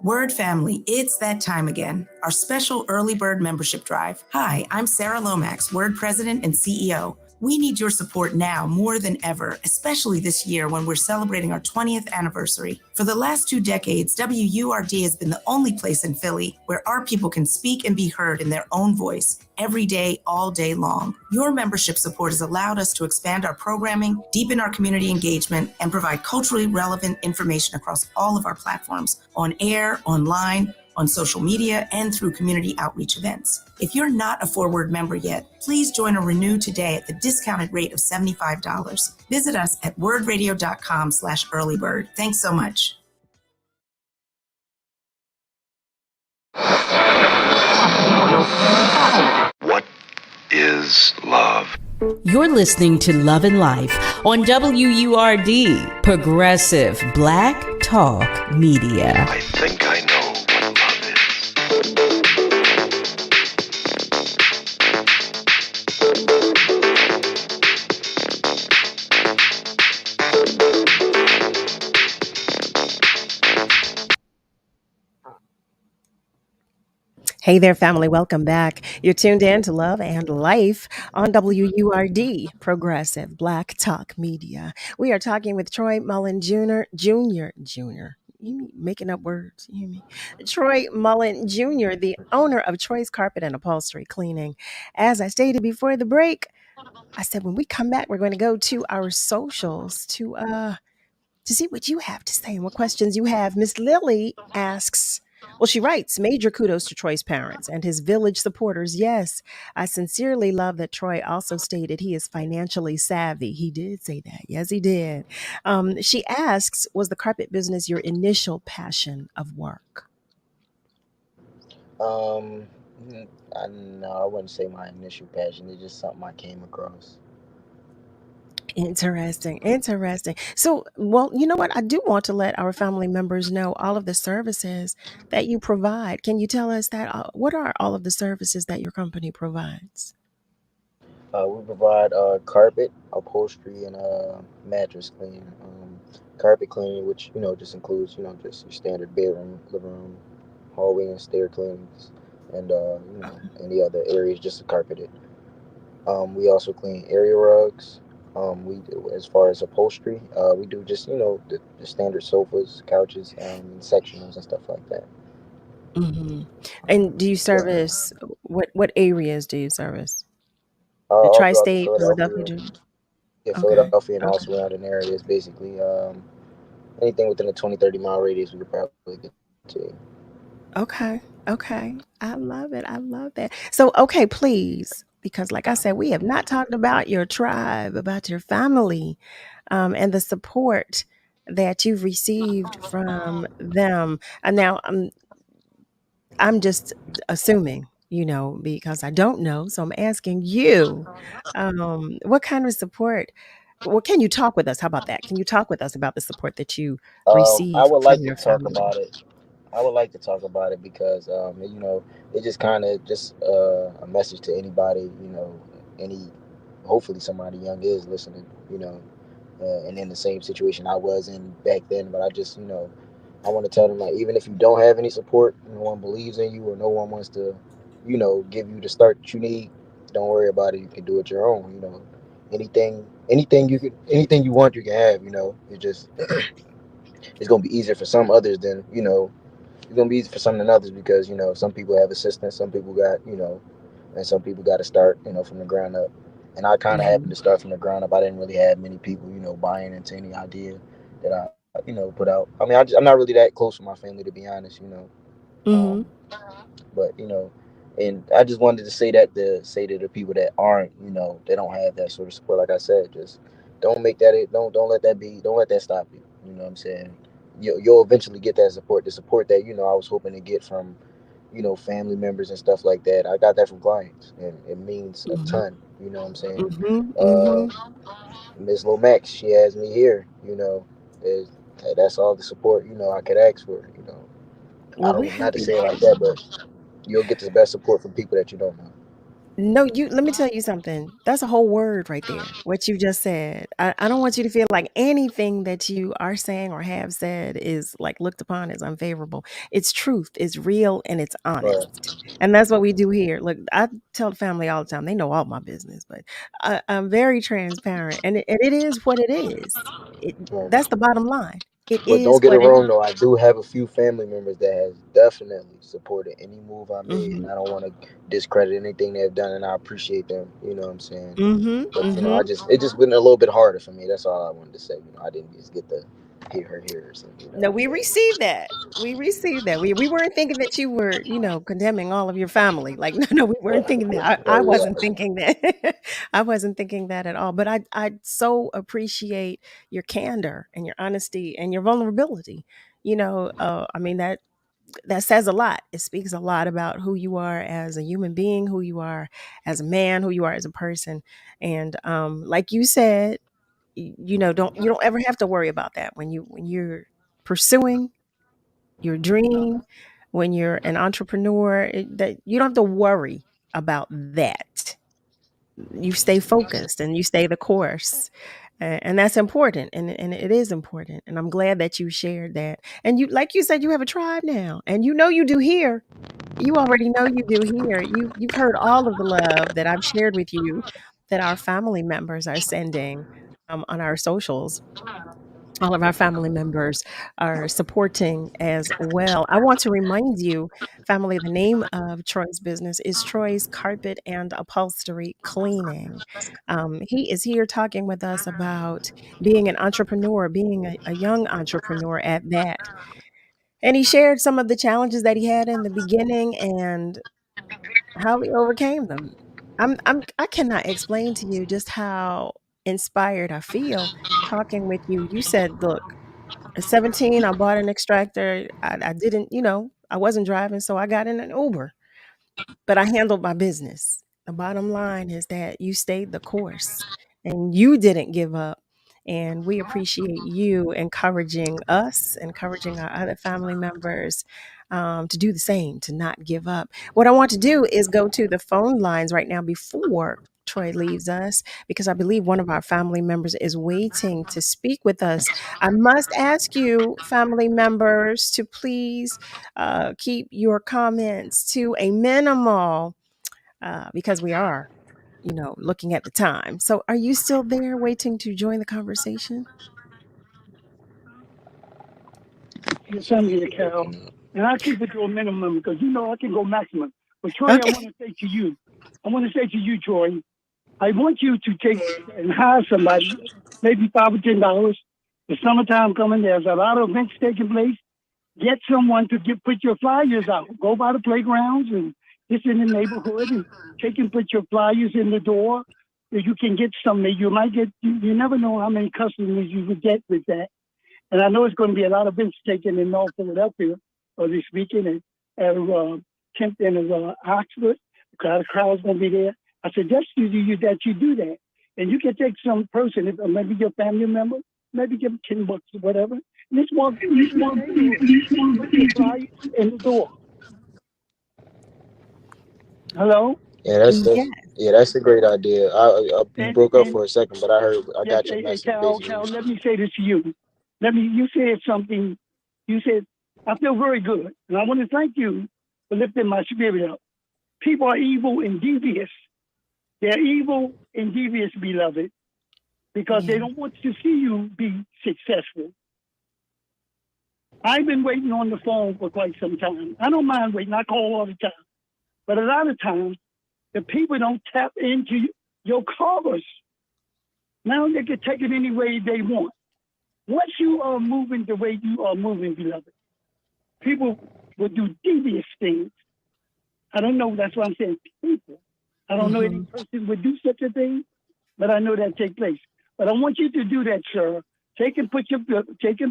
Word family, it's that time again. Our special early bird membership drive. Hi, I'm Sarah Lomax, Word president and CEO. We need your support now more than ever, especially this year when we're celebrating our 20th anniversary. For the last 2 decades, WURD has been the only place in Philly where our people can speak and be heard in their own voice every day, all day long. Your membership support has allowed us to expand our programming, deepen our community engagement, and provide culturally relevant information across all of our platforms, on air, online, on social media, and through community outreach events. If you're not a Forward member yet, please join or renew today at the discounted rate of $75. Visit us at wordradio.com/earlybird. Thanks so much. What is love? You're listening to Love and Life on WURD, Progressive Black Talk Media. I think I know what love is. Hey there, family. Welcome back. You're tuned in to Love and Life on WURD, Progressive Black Talk Media. We are talking with Troy Mullen Jr. You making up words. You hear me? Troy Mullen Jr., the owner of Troy's Carpet and Upholstery Cleaning. As I stated before the break, I said when we come back, we're going to go to our socials to see what you have to say and what questions you have. Miss Lily asks, well, she writes, major kudos to Troy's parents and his village supporters. Yes, I sincerely love that Troy also stated he is financially savvy. He did say that. Yes, he did. She asks, was the carpet business your initial passion of work? No, I wouldn't say my initial passion. It's just something I came across. Interesting. So, well, you know what? I do want to let our family members know all of the services that you provide. Can you tell us that? What are all of the services that your company provides? We provide carpet, upholstery, and mattress cleaning. Carpet cleaning, which just includes just your standard bedroom, living room, hallway, and stair cleanings, and any other areas just to carpet it. We also clean area rugs. We do, as far as upholstery, we do just the standard sofas, couches, sectionals and stuff like that. Mm-hmm. And do you service what areas do you service? The All throughout tri-state, Philadelphia, Georgia? Okay. Philadelphia, and also surrounding areas. Basically, anything within a 20-30 mile radius, we could probably get to. Okay. Okay. I love it. I love that. So, okay, please, because like I said, we have not talked about your tribe, about your family, and the support that you've received from them. And now I'm just assuming, because I don't know. So I'm asking you, what kind of support? Well, can you talk with us? How about that? Can you talk with us about the support that you I receive would from like to your talk family? about it. I would like to talk about it because, it just kind of just a message to anybody, any, hopefully somebody young is listening, and in the same situation I was in back then. But I just, I want to tell them, like, even if you don't have any support, no one believes in you, or no one wants to, give you the start that you need, don't worry about it. You can do it your own. Anything you want, you can have. It just it's gonna be easier for some others than it's gonna be easy for some than others, because some people have assistance, some people got and some people got to start from the ground up. And I kind of happened to start from the ground up. I didn't really have many people buying into any idea that I put out. I mean, I'm not really that close with my family, to be honest. Mm-hmm. Um, but and I just wanted to say that to say to the people that aren't, they don't have that sort of support. Like I said, just don't make that it. Don't let that stop you. You know what I'm saying? You'll eventually get that support. The support that I was hoping to get from family members and stuff like that. I got that from clients, and it means a Mm-hmm. ton. You know what I'm saying? Mm-hmm. Uh, Mm-hmm. Miss Lomax, she has me here. Is that's all the support I could ask for. I Well, we're don't, not to happy. say it like that, but you'll get the best support from people that you don't know. No, let me tell you something. That's a whole word right there, what you just said. I don't want you to feel like anything that you are saying or have said is like looked upon as unfavorable. It's truth, it's real, and it's honest. And that's what we do here. Look, I tell the family all the time, they know all my business, but I'm very transparent, and it is what it is. That's the bottom line. It But is don't get it what it wrong is. though. I do have a few family members that has definitely supported any move I made, Mm-hmm. and I don't want to discredit anything they've done, and I appreciate them. You know what I'm saying? Mm-hmm. But Mm-hmm. it just been a little bit harder for me. That's all I wanted to say. I didn't just get the hit her here or something. No, we received that. We received that. We weren't thinking that you were, condemning all of your family. Like, no, we weren't thinking that. I wasn't thinking that. I wasn't thinking that at all. But I so appreciate your candor and your honesty and your vulnerability. I mean that says a lot. It speaks a lot about who you are as a human being, who you are as a man, who you are as a person. And like you said, don't ever have to worry about that when you're pursuing your dream, when you're an entrepreneur, that you don't have to worry about that. You stay focused and you stay the course. And that's important, and it is important, and I'm glad that you shared that. And you, like you said, you have a tribe now, and you do here. You already know you do here. You've heard all of the love that I've shared with you, that our family members are sending on our socials. All of our family members are supporting as well. I want to remind you, family, the name of Troy's business is Troy's Carpet and Upholstery Cleaning. He is here talking with us about being an entrepreneur, being a young entrepreneur at that. And he shared some of the challenges that he had in the beginning and how he overcame them. I cannot explain to you just how inspired I feel talking with you. You said, look, at 17, I bought an extractor. I didn't, I wasn't driving, so I got in an Uber, but I handled my business. The bottom line is that you stayed the course and you didn't give up. And we appreciate you encouraging us, encouraging our other family members to do the same, to not give up. What I want to do is go to the phone lines right now before Troy leaves us, because I believe one of our family members is waiting to speak with us. I must ask you, family members, to please keep your comments to a minimal because we are, looking at the time. So are you still there waiting to join the conversation? Yes, I'm here, Cal. And I keep it to a minimum because I can go maximum. But Troy, Okay. I want to say to you, Troy, I want you to take and hire somebody, maybe $5 or $10. The summertime coming, there's a lot of events taking place. get someone to put your flyers out. Go by the playgrounds and just in the neighborhood and take and put your flyers in the door. If you can get some, you might get, you never know how many customers you would get with that. And I know it's going to be a lot of events taken in North Philadelphia this weekend and at Kent and Oxford. The crowd's going to be there. I suggest you that you do that. And you can take some person, maybe your family member, maybe give them $10 or whatever. And just walk put your flyers in the door. Hello? Yeah, that's a great idea. You broke up for a second, but I got your message. Cal, let me say this to you. You said something. You said, I feel very good. And I want to thank you for lifting my spirit up. People are evil and devious. They're evil and devious, beloved, because they don't want to see you be successful. I've been waiting on the phone for quite some time. I don't mind waiting. I call all the time. But a lot of times, the people don't tap into your callers. Now they can take it any way they want. Once you are moving the way you are moving, beloved, people will do devious things. I don't know. That's why I'm saying people. I don't know any person would do such a thing, but I know that take place. But I want you to do that, sir. Take and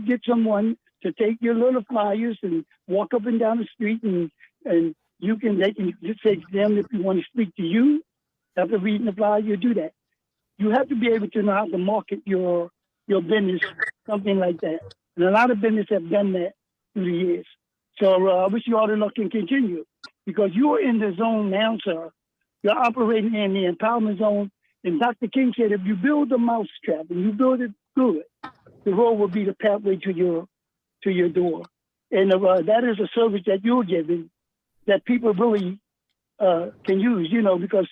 get someone to take your little flyers and walk up and down the street, and they can just say to them if you want to speak to you after reading the flyer, you do that. You have to be able to know how to market your business, something like that. And a lot of business have done that through the years. So I wish you all the luck and continue, because you're in the zone now, sir. You're operating in the empowerment zone. And Dr. King said, if you build a mousetrap and you build it good, the road will be the pathway to your door. And that is a service that you're giving that people really can use, because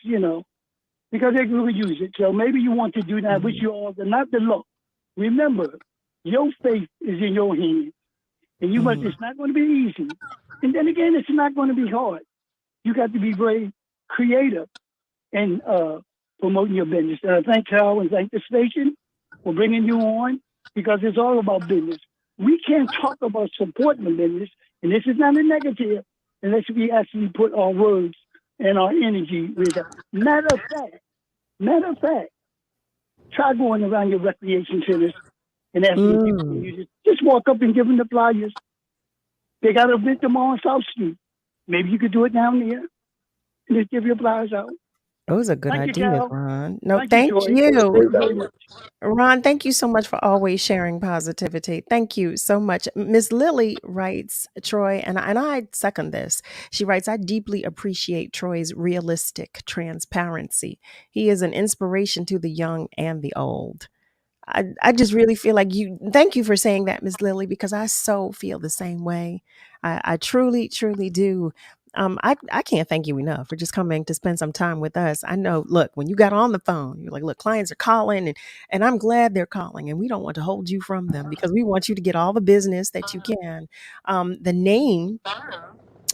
they can really use it. So maybe you want to do that. I wish you all not the luck. Remember, your faith is in your hands. And it's not going to be easy. And then again, it's not going to be hard. You got to be very creative in promoting your business. And I thank Carol and thank the station for bringing you on, because it's all about business. We can't talk about supporting the business, and this is not a negative, unless we actually put our words and our energy with it. Matter of fact, try going around your recreation centers and asking people to use it. Just walk up and give them the flyers. They got an event tomorrow on South Street. Maybe you could do it down there and just give your flyers out. Those are good ideas, Ron. No, Thank you. Ron, thank you so much for always sharing positivity. Thank you so much. Miss Lily writes, Troy, and I second this. She writes, I deeply appreciate Troy's realistic transparency. He is an inspiration to the young and the old. I just really feel like thank you for saying that, Miss Lily, because I so feel the same way. I truly, truly do. I can't thank you enough for just coming to spend some time with us. I know, look, when you got on the phone, you're like, look, clients are calling and I'm glad they're calling, and we don't want to hold you from them because we want you to get all the business that you can. The name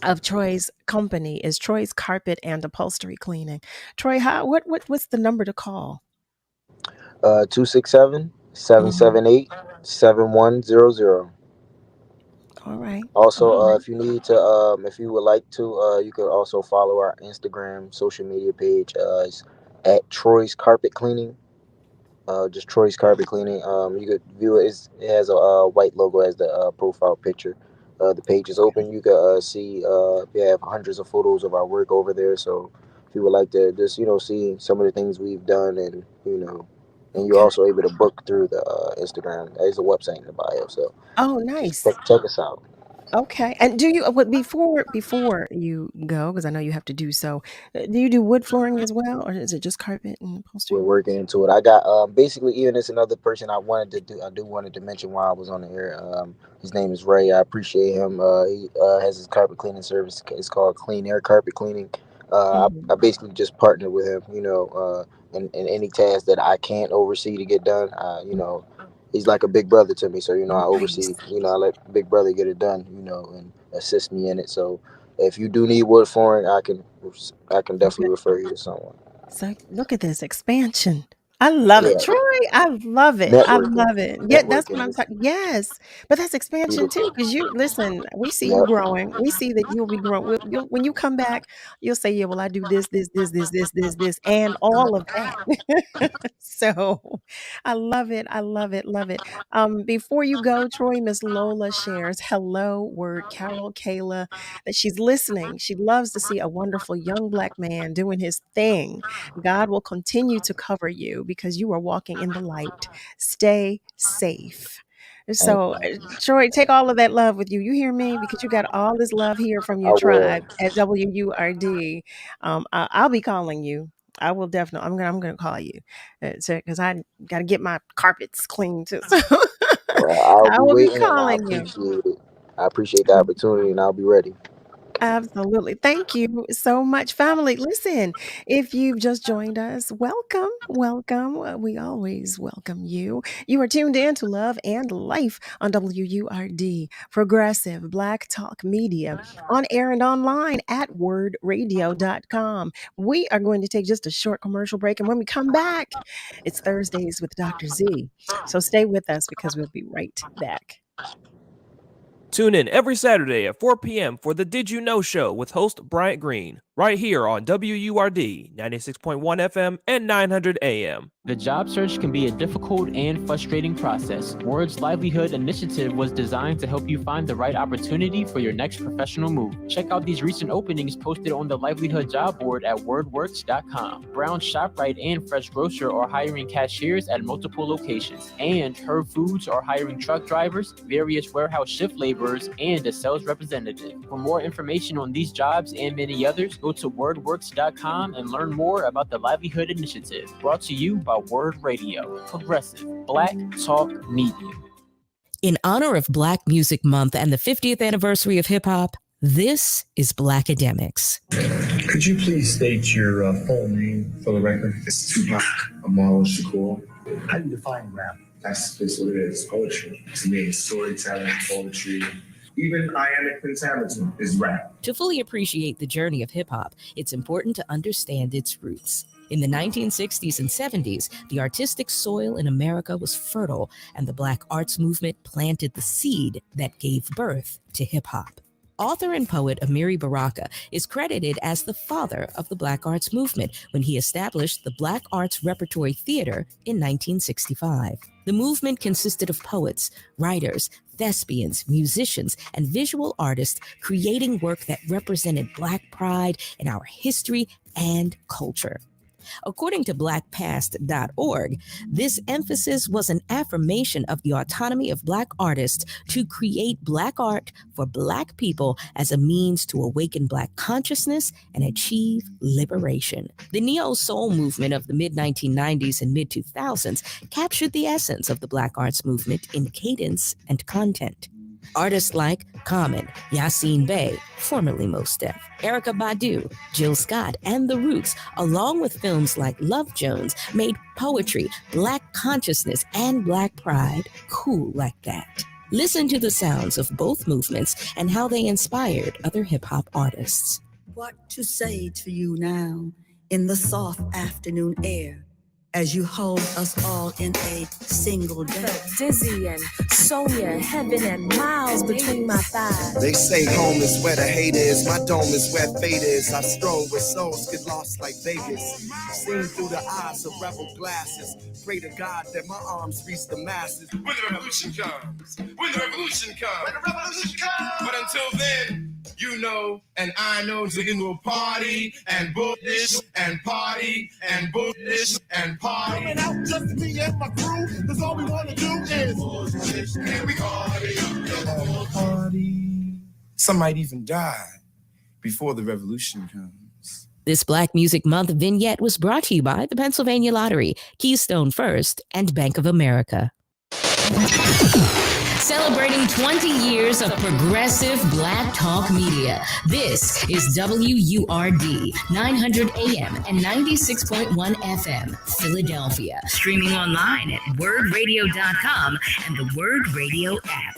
of Troy's company is Troy's Carpet and Upholstery Cleaning. Troy, what's the number to call? 267-778-7100. All right. Also, if you would like to, you could also follow our Instagram social media page. It's at Troy's Carpet Cleaning. Just Troy's Carpet Cleaning. You could view it. It has a white logo as the profile picture. The page is open. You can see we have hundreds of photos of our work over there. So if you would like to just see some of the things we've done, and and you're also able to book through the Instagram. There's a website in the bio. So nice. Check us out. Okay. And do you before you go, because I know you have to do so, do you do wood flooring as well, or is it just carpet and upholstery? We're working into it. I got basically, even it's another person I wanted to mention while I was on the air. His name is Ray. I appreciate him. He has his carpet cleaning service. It's called Clean Air Carpet Cleaning. I basically just partnered with him, in any task that I can't oversee to get done. He's like a big brother to me. So, I oversee, I let big brother get it done, and assist me in it. So if you do need wood flooring, I can definitely refer you to someone. So look at this expansion. I love Yeah, it, Troy. I love it. I networking, love it. Yeah, that's what networking I'm is talking. Yes, but that's expansion too. beautiful. Because you listen, we see you Yep. growing. We see that you'll be growing. When you come back, you'll say, "Yeah, well, I do this, and all of that." So, I love it. I love it. Love it. Before you go, Troy, Miss Lola shares, "Hello, word, Carol, Kayla, that she's listening. She loves to see a wonderful young Black man doing his thing. God will continue to cover you because you are walking in the light. Stay safe." Thank So, you. Troy, take all of that love with you. You hear me? Because you got all this love here from I your will. tribe at WURD. I'll be calling you. I will definitely. I'm gonna call you because I got to get my carpets clean too. So Well, I'll I be will be waiting, and I calling you. appreciate it. I appreciate the opportunity, and I'll be ready. Absolutely. Thank you so much, family. Listen, if you've just joined us, welcome, welcome. We always welcome you. You are tuned in to Love and Life on WURD, Progressive Black Talk Media, on air and online at wordradio.com. We are going to take just a short commercial break, and when we come back, it's Thursdays with Dr. Z. So stay with us because we'll be right back. Tune in every Saturday at 4 p.m. for the Did You Know Show with host Bryant Green, right here on WURD 96.1 FM and 900 AM. The job search can be a difficult and frustrating process. WURD's Livelihood Initiative was designed to help you find the right opportunity for your next professional move. Check out these recent openings posted on the Livelihood job board at wordworks.com. Brown ShopRite and Fresh Grocer are hiring cashiers at multiple locations, and Her Foods are hiring truck drivers, various warehouse shift laborers, and a sales representative. For more information on these jobs and many others, go to wordworks.com and learn more about the Livelihood Initiative, brought to you by WURD Radio, Progressive Black Talk Media. In honor of Black Music Month and the 50th anniversary of hip hop, this is Black Academics. Could you please state your full name for the record? It's Tupac Amaru Shakur. How do you define rap? That's just what it is, poetry. To me, it's storytelling, poetry. Even iambic pentameter is rap. To fully appreciate the journey of hip hop, it's important to understand its roots. In the 1960s and 70s, the artistic soil in America was fertile, and the Black arts movement planted the seed that gave birth to hip hop. Author and poet Amiri Baraka is credited as the father of the Black arts movement when he established the Black Arts Repertory Theater in 1965. The movement consisted of poets, writers, thespians, musicians, and visual artists creating work that represented Black pride in our history and culture. According to blackpast.org, this emphasis was an affirmation of the autonomy of Black artists to create Black art for Black people as a means to awaken Black consciousness and achieve liberation. The neo-soul movement of the mid-1990s and mid-2000s captured the essence of the Black arts movement in cadence and content. Artists like Common, Yassine Bey, formerly Mos Def, Erykah Badu, Jill Scott, and The Roots, along with films like Love Jones, made poetry, Black consciousness, and Black pride cool like that. Listen to the sounds of both movements and how they inspired other hip-hop artists. What to say to you now in the soft afternoon air as you hold us all in a single day. Dizzy and Sonia, heaven and miles between my thighs. They say home is where the hate is, my dome is where fate is. I stroll where souls get lost like Vegas, seen through the eyes of rebel glasses. Pray to God that my arms reach the masses. When the revolution comes, when the revolution comes, when the revolution comes. But until then, you know, and I know, Ziggin will party and bullish and party and bullish and party. Coming out just me and my crew, cause all we wanna do is bullish and we party. Some might even die before the revolution comes. This Black Music Month vignette was brought to you by the Pennsylvania Lottery, Keystone First, and Bank of America. Celebrating 20 years of progressive Black talk media. This is WURD 900 AM and 96.1 FM, Philadelphia. Streaming online at wordradio.com and the WURD Radio app.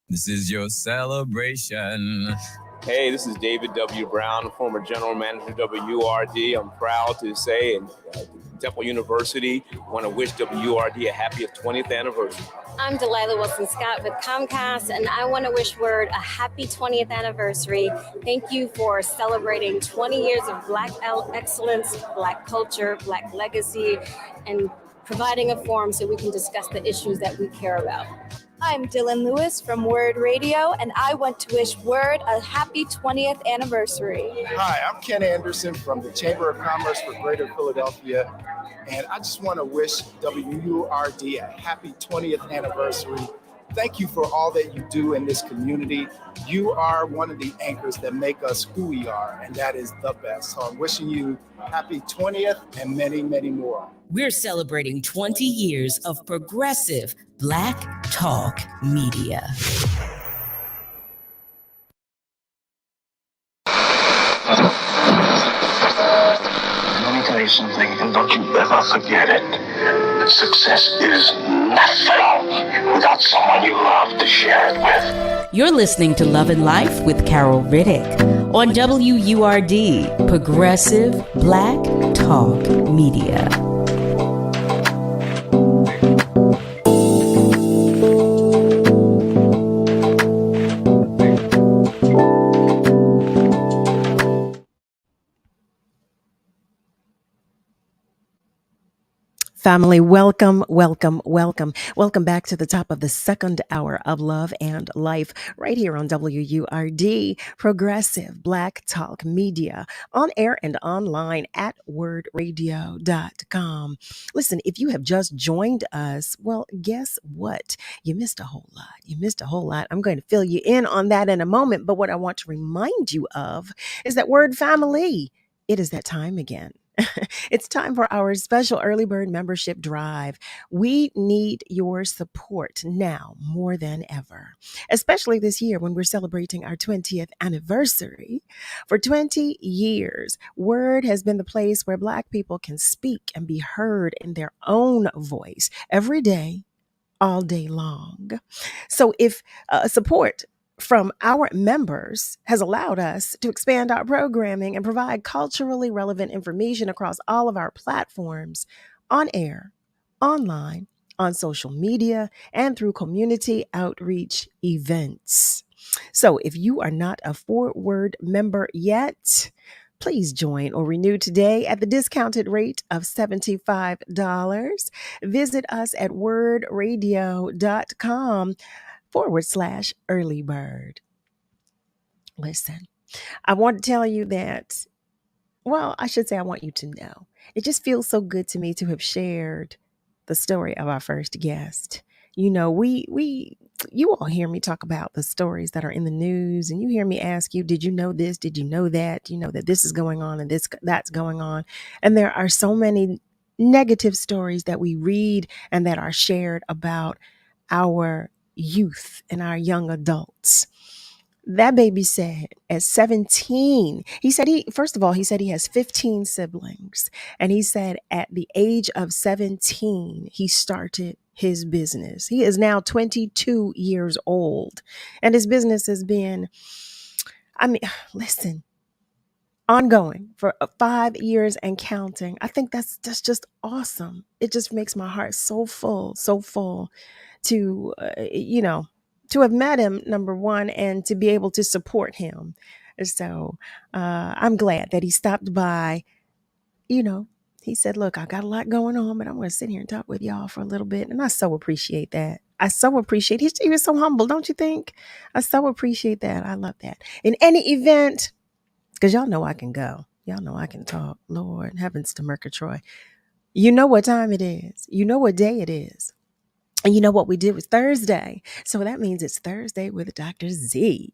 This is your celebration. Hey, this is David W. Brown, former general manager of WURD. I'm proud to say and Temple University. Want to wish WURD a happy 20th anniversary. I'm Delilah Wilson-Scott with Comcast, and I want to wish WURD a happy 20th anniversary. Thank you for celebrating 20 years of Black excellence, Black culture, Black legacy, and providing a forum so we can discuss the issues that we care about. I'm Dylan Lewis from WURD Radio, and I want to wish WURD a happy 20th anniversary. Hi, I'm Ken Anderson from the Chamber of Commerce for Greater Philadelphia, and I just want to wish WURD a happy 20th anniversary. Thank you for all that you do in this community. You are one of the anchors that make us who we are, and that is the best. So I'm wishing you happy 20th and many, many more. We're celebrating 20 years of progressive Black talk media. Let me tell you something, and don't you ever forget it. Success is nothing without someone you love to share it with. You're listening to Love and Life with Carol Riddick on WURD, Progressive Black Talk Media. Family, welcome, welcome, welcome. Welcome back to the top of the second hour of Love and Life right here on WURD, Progressive Black Talk Media, on air and online at wordradio.com. Listen, if you have just joined us, well, guess what? You missed a whole lot. You missed a whole lot. I'm going to fill you in on that in a moment. But what I want to remind you of is that WURD family, it is that time again. It's time for our special early bird membership drive. We need your support now more than ever, especially this year when we're celebrating our 20th anniversary. For 20 years, WURD has been the place where Black people can speak and be heard in their own voice every day, all day long. So if support from our members has allowed us to expand our programming and provide culturally relevant information across all of our platforms, on air, online, on social media, and through community outreach events. So if you are not a WURD member yet, please join or renew today at the discounted rate of $75. Visit us at wordradio.com/early bird. Listen, I want to tell you that, well, I should say I want you to know. It just feels so good to me to have shared the story of our first guest. You know, you all hear me talk about the stories that are in the news, and you hear me ask you, did you know this? Did you know that? You know that this is going on and that's going on. And there are so many negative stories that we read and that are shared about our youth and our young adults. That baby said at 17, he said he has 15 siblings. And he said at the age of 17, he started his business. He is now 22 years old. And his business has been, ongoing for 5 years and counting. I think that's just awesome. It just makes my heart so full to, to have met him, number one, and to be able to support him. So I'm glad that he stopped by. He said, look, I got a lot going on, but I'm going to sit here and talk with y'all for a little bit. And I so appreciate that. He was so humble, don't you think? I so appreciate that. I love that. In any event, because y'all know I can go. Y'all know I can talk. Lord, heavens to Murgatroyd. You know what time it is. You know what day it is. And you know what we did was Thursday. So that means it's Thursday with Dr. Z.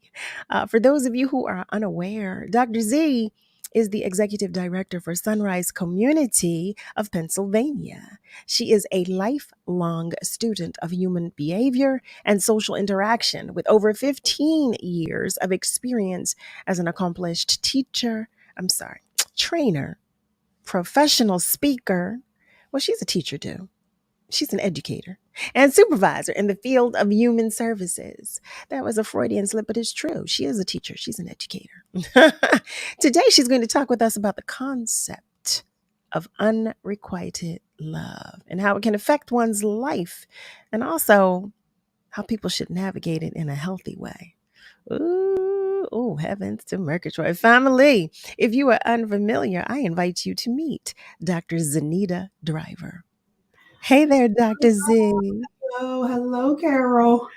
For those of you who are unaware, Dr. Z is the executive director for Sunrise Community of Pennsylvania. She is a lifelong student of human behavior and social interaction with over 15 years of experience as an accomplished trainer, professional speaker. Well, she's a teacher too. She's an educator and supervisor in the field of human services. That was a Freudian slip, but it's true. She is a teacher. She's an educator. Today, she's going to talk with us about the concept of unrequited love and how it can affect one's life, and also how people should navigate it in a healthy way. Ooh, oh, heavens to Murgatroyd family. If you are unfamiliar, I invite you to meet Dr. Zenida Driver. Hey there, Dr. Z. Hello, Carol.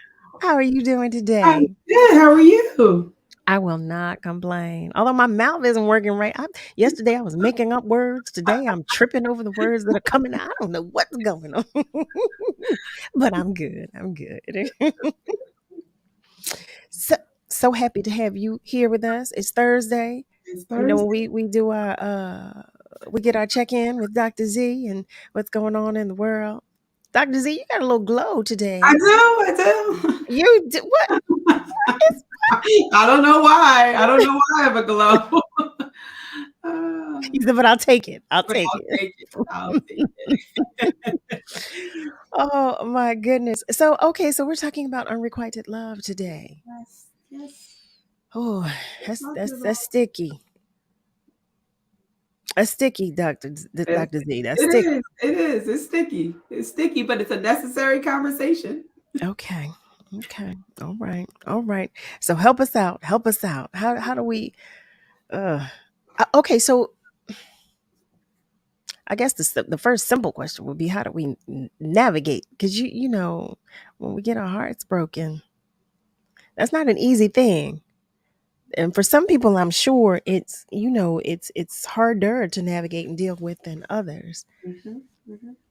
How are you doing today? I'm good. How are you? I will not complain. Although my mouth isn't working right. Yesterday I was making up words. Today I'm tripping over the words that are coming out. I don't know what's going on. But I'm good. I'm good. So happy to have you here with us. It's Thursday. It's You know, Thursday. when we do our we get our check-in with Dr. Z and what's going on in the world. Dr. Z, you got a little glow today. I do. You do what? I don't know why. I don't know why I have a glow. He said, but I'll take it. I'll take it. I'll take it. Oh my goodness. So we're talking about unrequited love today. Yes. Oh, that's sticky. That's sticky, Dr. Z. That's sticky. It is. It's sticky. It's sticky, but it's a necessary conversation. Okay. All right. So help us out. How do we okay, so I guess the first simple question would be, how do we navigate? Because you know, when we get our hearts broken, that's not an easy thing. And for some people, I'm sure it's harder to navigate and deal with than others.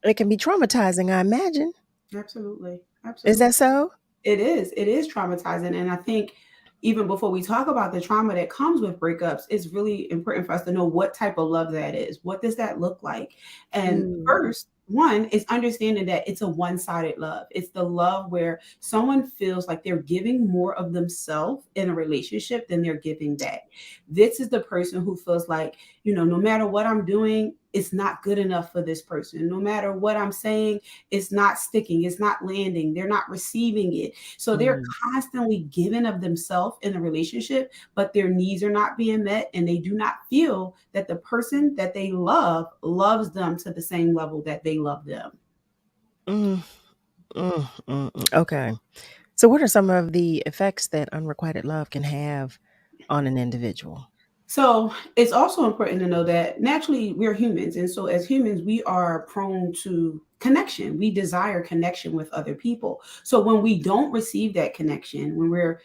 It can be traumatizing, I imagine. Absolutely. Is that so? It is traumatizing. And I think even before we talk about the trauma that comes with breakups, it's really important for us to know what type of love that is. What does that look like? And first, one is understanding that it's a one-sided love. It's the love where someone feels like they're giving more of themselves in a relationship than they're giving back. This is the person who feels like, no matter what I'm doing, it's not good enough for this person. No matter what I'm saying, it's not sticking, it's not landing, they're not receiving it. So they're constantly giving of themselves in a relationship, but their needs are not being met, and they do not feel that the person that they love loves them to the same level that they love them. Okay. So what are some of the effects that unrequited love can have on an individual? So it's also important to know that naturally we're humans. And so as humans, we are prone to connection. We desire connection with other people. So when we don't receive that connection, when we're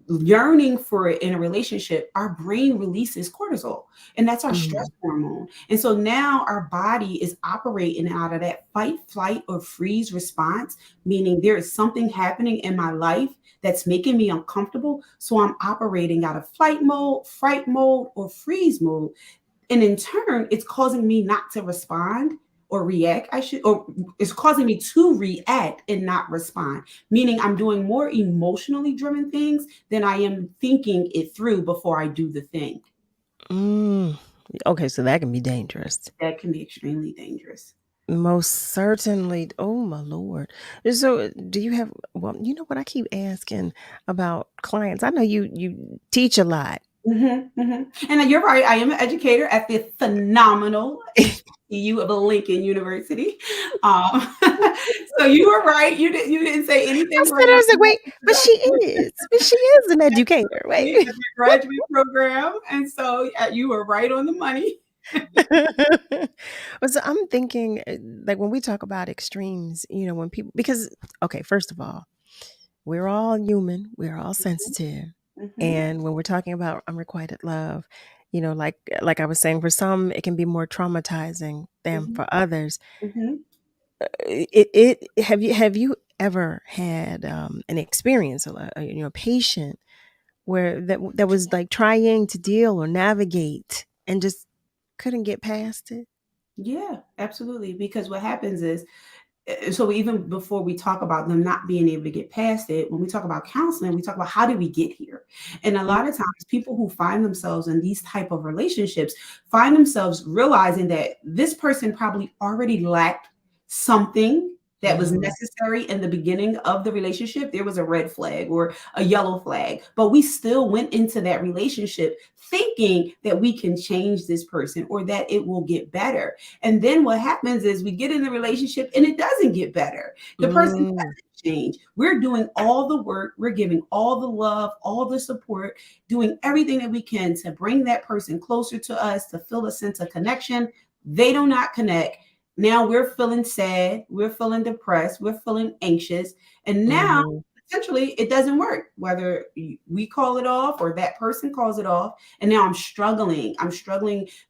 yearning for it in a relationship, our brain releases cortisol, and that's our stress hormone. And so now our body is operating out of that fight, flight, or freeze response, meaning there is something happening in my life that's making me uncomfortable. So I'm operating out of flight mode, fright mode, or freeze mode. And in turn, it's causing me not to respond or react. It's causing me to react and not respond, meaning I'm doing more emotionally driven things than I am thinking it through before I do the thing. Okay, so that can be dangerous. That can be extremely dangerous. Most certainly. Oh my Lord. So do you have, you know what, I keep asking about clients. I know you teach a lot. And you're right. I am an educator at the phenomenal HBCU of Lincoln University. So you were right. You didn't say anything wrong. I was like, wait, but she is an educator. Wait, graduate program, and so you were right on the money. So I'm thinking, like, when we talk about extremes, when people, because okay, first of all, we're all human, we're all sensitive. And when we're talking about unrequited love, like I was saying, for some it can be more traumatizing than for others. Have you ever had an experience, a patient where that was like trying to deal or navigate and just couldn't get past it? Yeah, absolutely. Because what happens is, so even before we talk about them not being able to get past it, when we talk about counseling, we talk about how did we get here? And a lot of times people who find themselves in these type of relationships find themselves realizing that this person probably already lacked something that was necessary in the beginning of the relationship, there was a red flag or a yellow flag, but we still went into that relationship thinking that we can change this person or that it will get better. And then what happens is we get in the relationship and it doesn't get better. The person doesn't change. We're doing all the work, we're giving all the love, all the support, doing everything that we can to bring that person closer to us, to feel a sense of connection. They do not connect. Now we're feeling sad, we're feeling depressed, we're feeling anxious, and now essentially it doesn't work, whether we call it off or that person calls it off. And now I'm struggling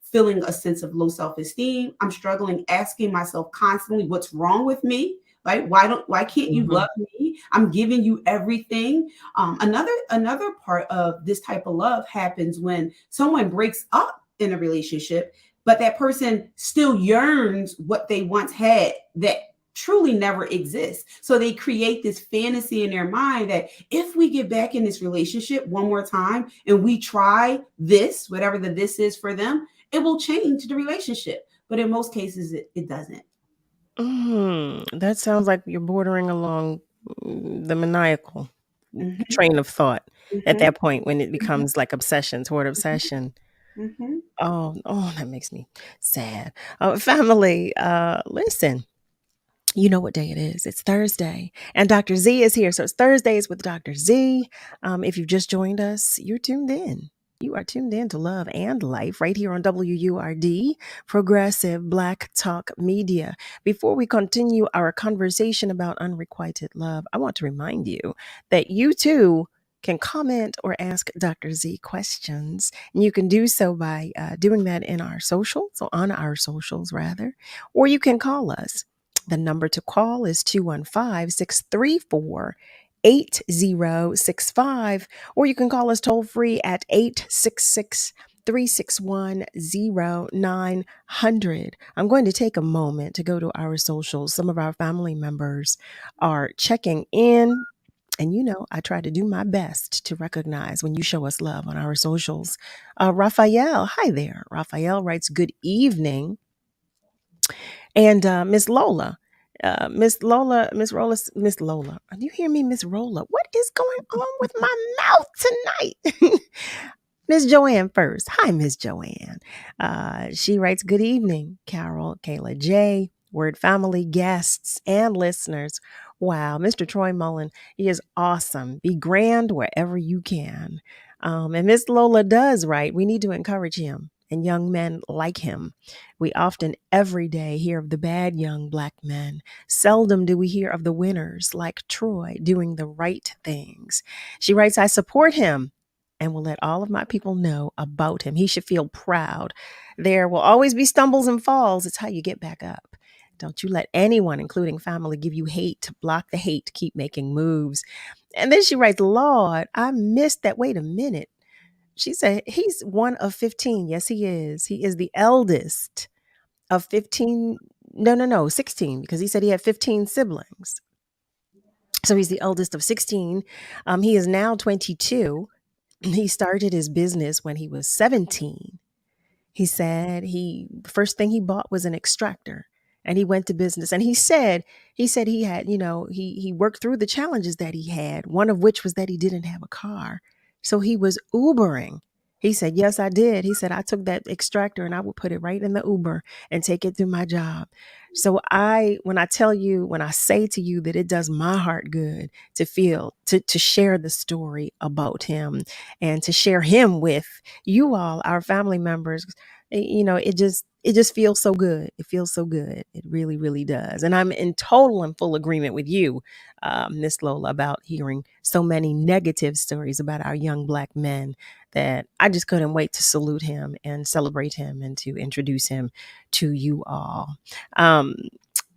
feeling a sense of low self-esteem. I'm struggling asking myself constantly, what's wrong with me? Right? Why can't you love me? I'm giving you everything. Another part of this type of love happens when someone breaks up in a relationship, but that person still yearns what they once had that truly never exists. So they create this fantasy in their mind that if we get back in this relationship one more time and we try this, whatever the this is for them, it will change the relationship. But in most cases, it doesn't. That sounds like you're bordering along the maniacal train of thought at that point when it becomes like obsession toward obsession. Oh, that makes me sad. Family, listen, you know what day it is. It's Thursday, and Dr. Z is here. So it's Thursdays with Dr. Z. If you've just joined us, you're tuned in. You are tuned in to Love and Life right here on WURD, Progressive Black Talk Media. Before we continue our conversation about unrequited love, I want to remind you that you too can comment or ask Dr. Z questions. And you can do so by doing that in our socials, or on our socials rather, or you can call us. The number to call is 215-634-8065, or you can call us toll free at 866-361-0900. I'm going to take a moment to go to our socials. Some of our family members are checking in. And you know, I try to do my best to recognize when you show us love on our socials. Raphael, hi there. Raphael writes, good evening. And Miss Lola, Miss Lola, do you hear me, Miss Rolla? What is going on with my mouth tonight? Miss Joanne first. Hi, Miss Joanne. She writes, good evening, Carol, Kayla J, Word family, guests, and listeners. Wow, Mr. Troy Mullen, he is awesome. Be grand wherever you can. And Miss Lola does right. We need to encourage him and young men like him. We often every day hear of the bad young Black men. Seldom do we hear of the winners like Troy doing the right things. She writes, I support him and will let all of my people know about him. He should feel proud. There will always be stumbles and falls. It's how you get back up. Don't you let anyone, including family, give you hate. Block the hate. Keep making moves. And then she writes, Lord, I missed that. Wait a minute. She said, he's one of 15. Yes, he is. He is the eldest of 15. No, 16, because he said he had 15 siblings. So he's the eldest of 16. He is now 22. He started his business when he was 17. He said the first thing he bought was an extractor, and he went to business. And he said he had, he worked through the challenges that he had, one of which was that he didn't have a car. So he was Ubering. He said, yes, I did. He said, I took that extractor and I would put it right in the Uber and take it to my job. So when I say to you that it does my heart good to feel, to share the story about him and to share him with you all, our family members, it just feels so good. It feels so good. It really, really does. And I'm in total and full agreement with you, Miss Lola, about hearing so many negative stories about our young Black men that I just couldn't wait to salute him and celebrate him and to introduce him to you all.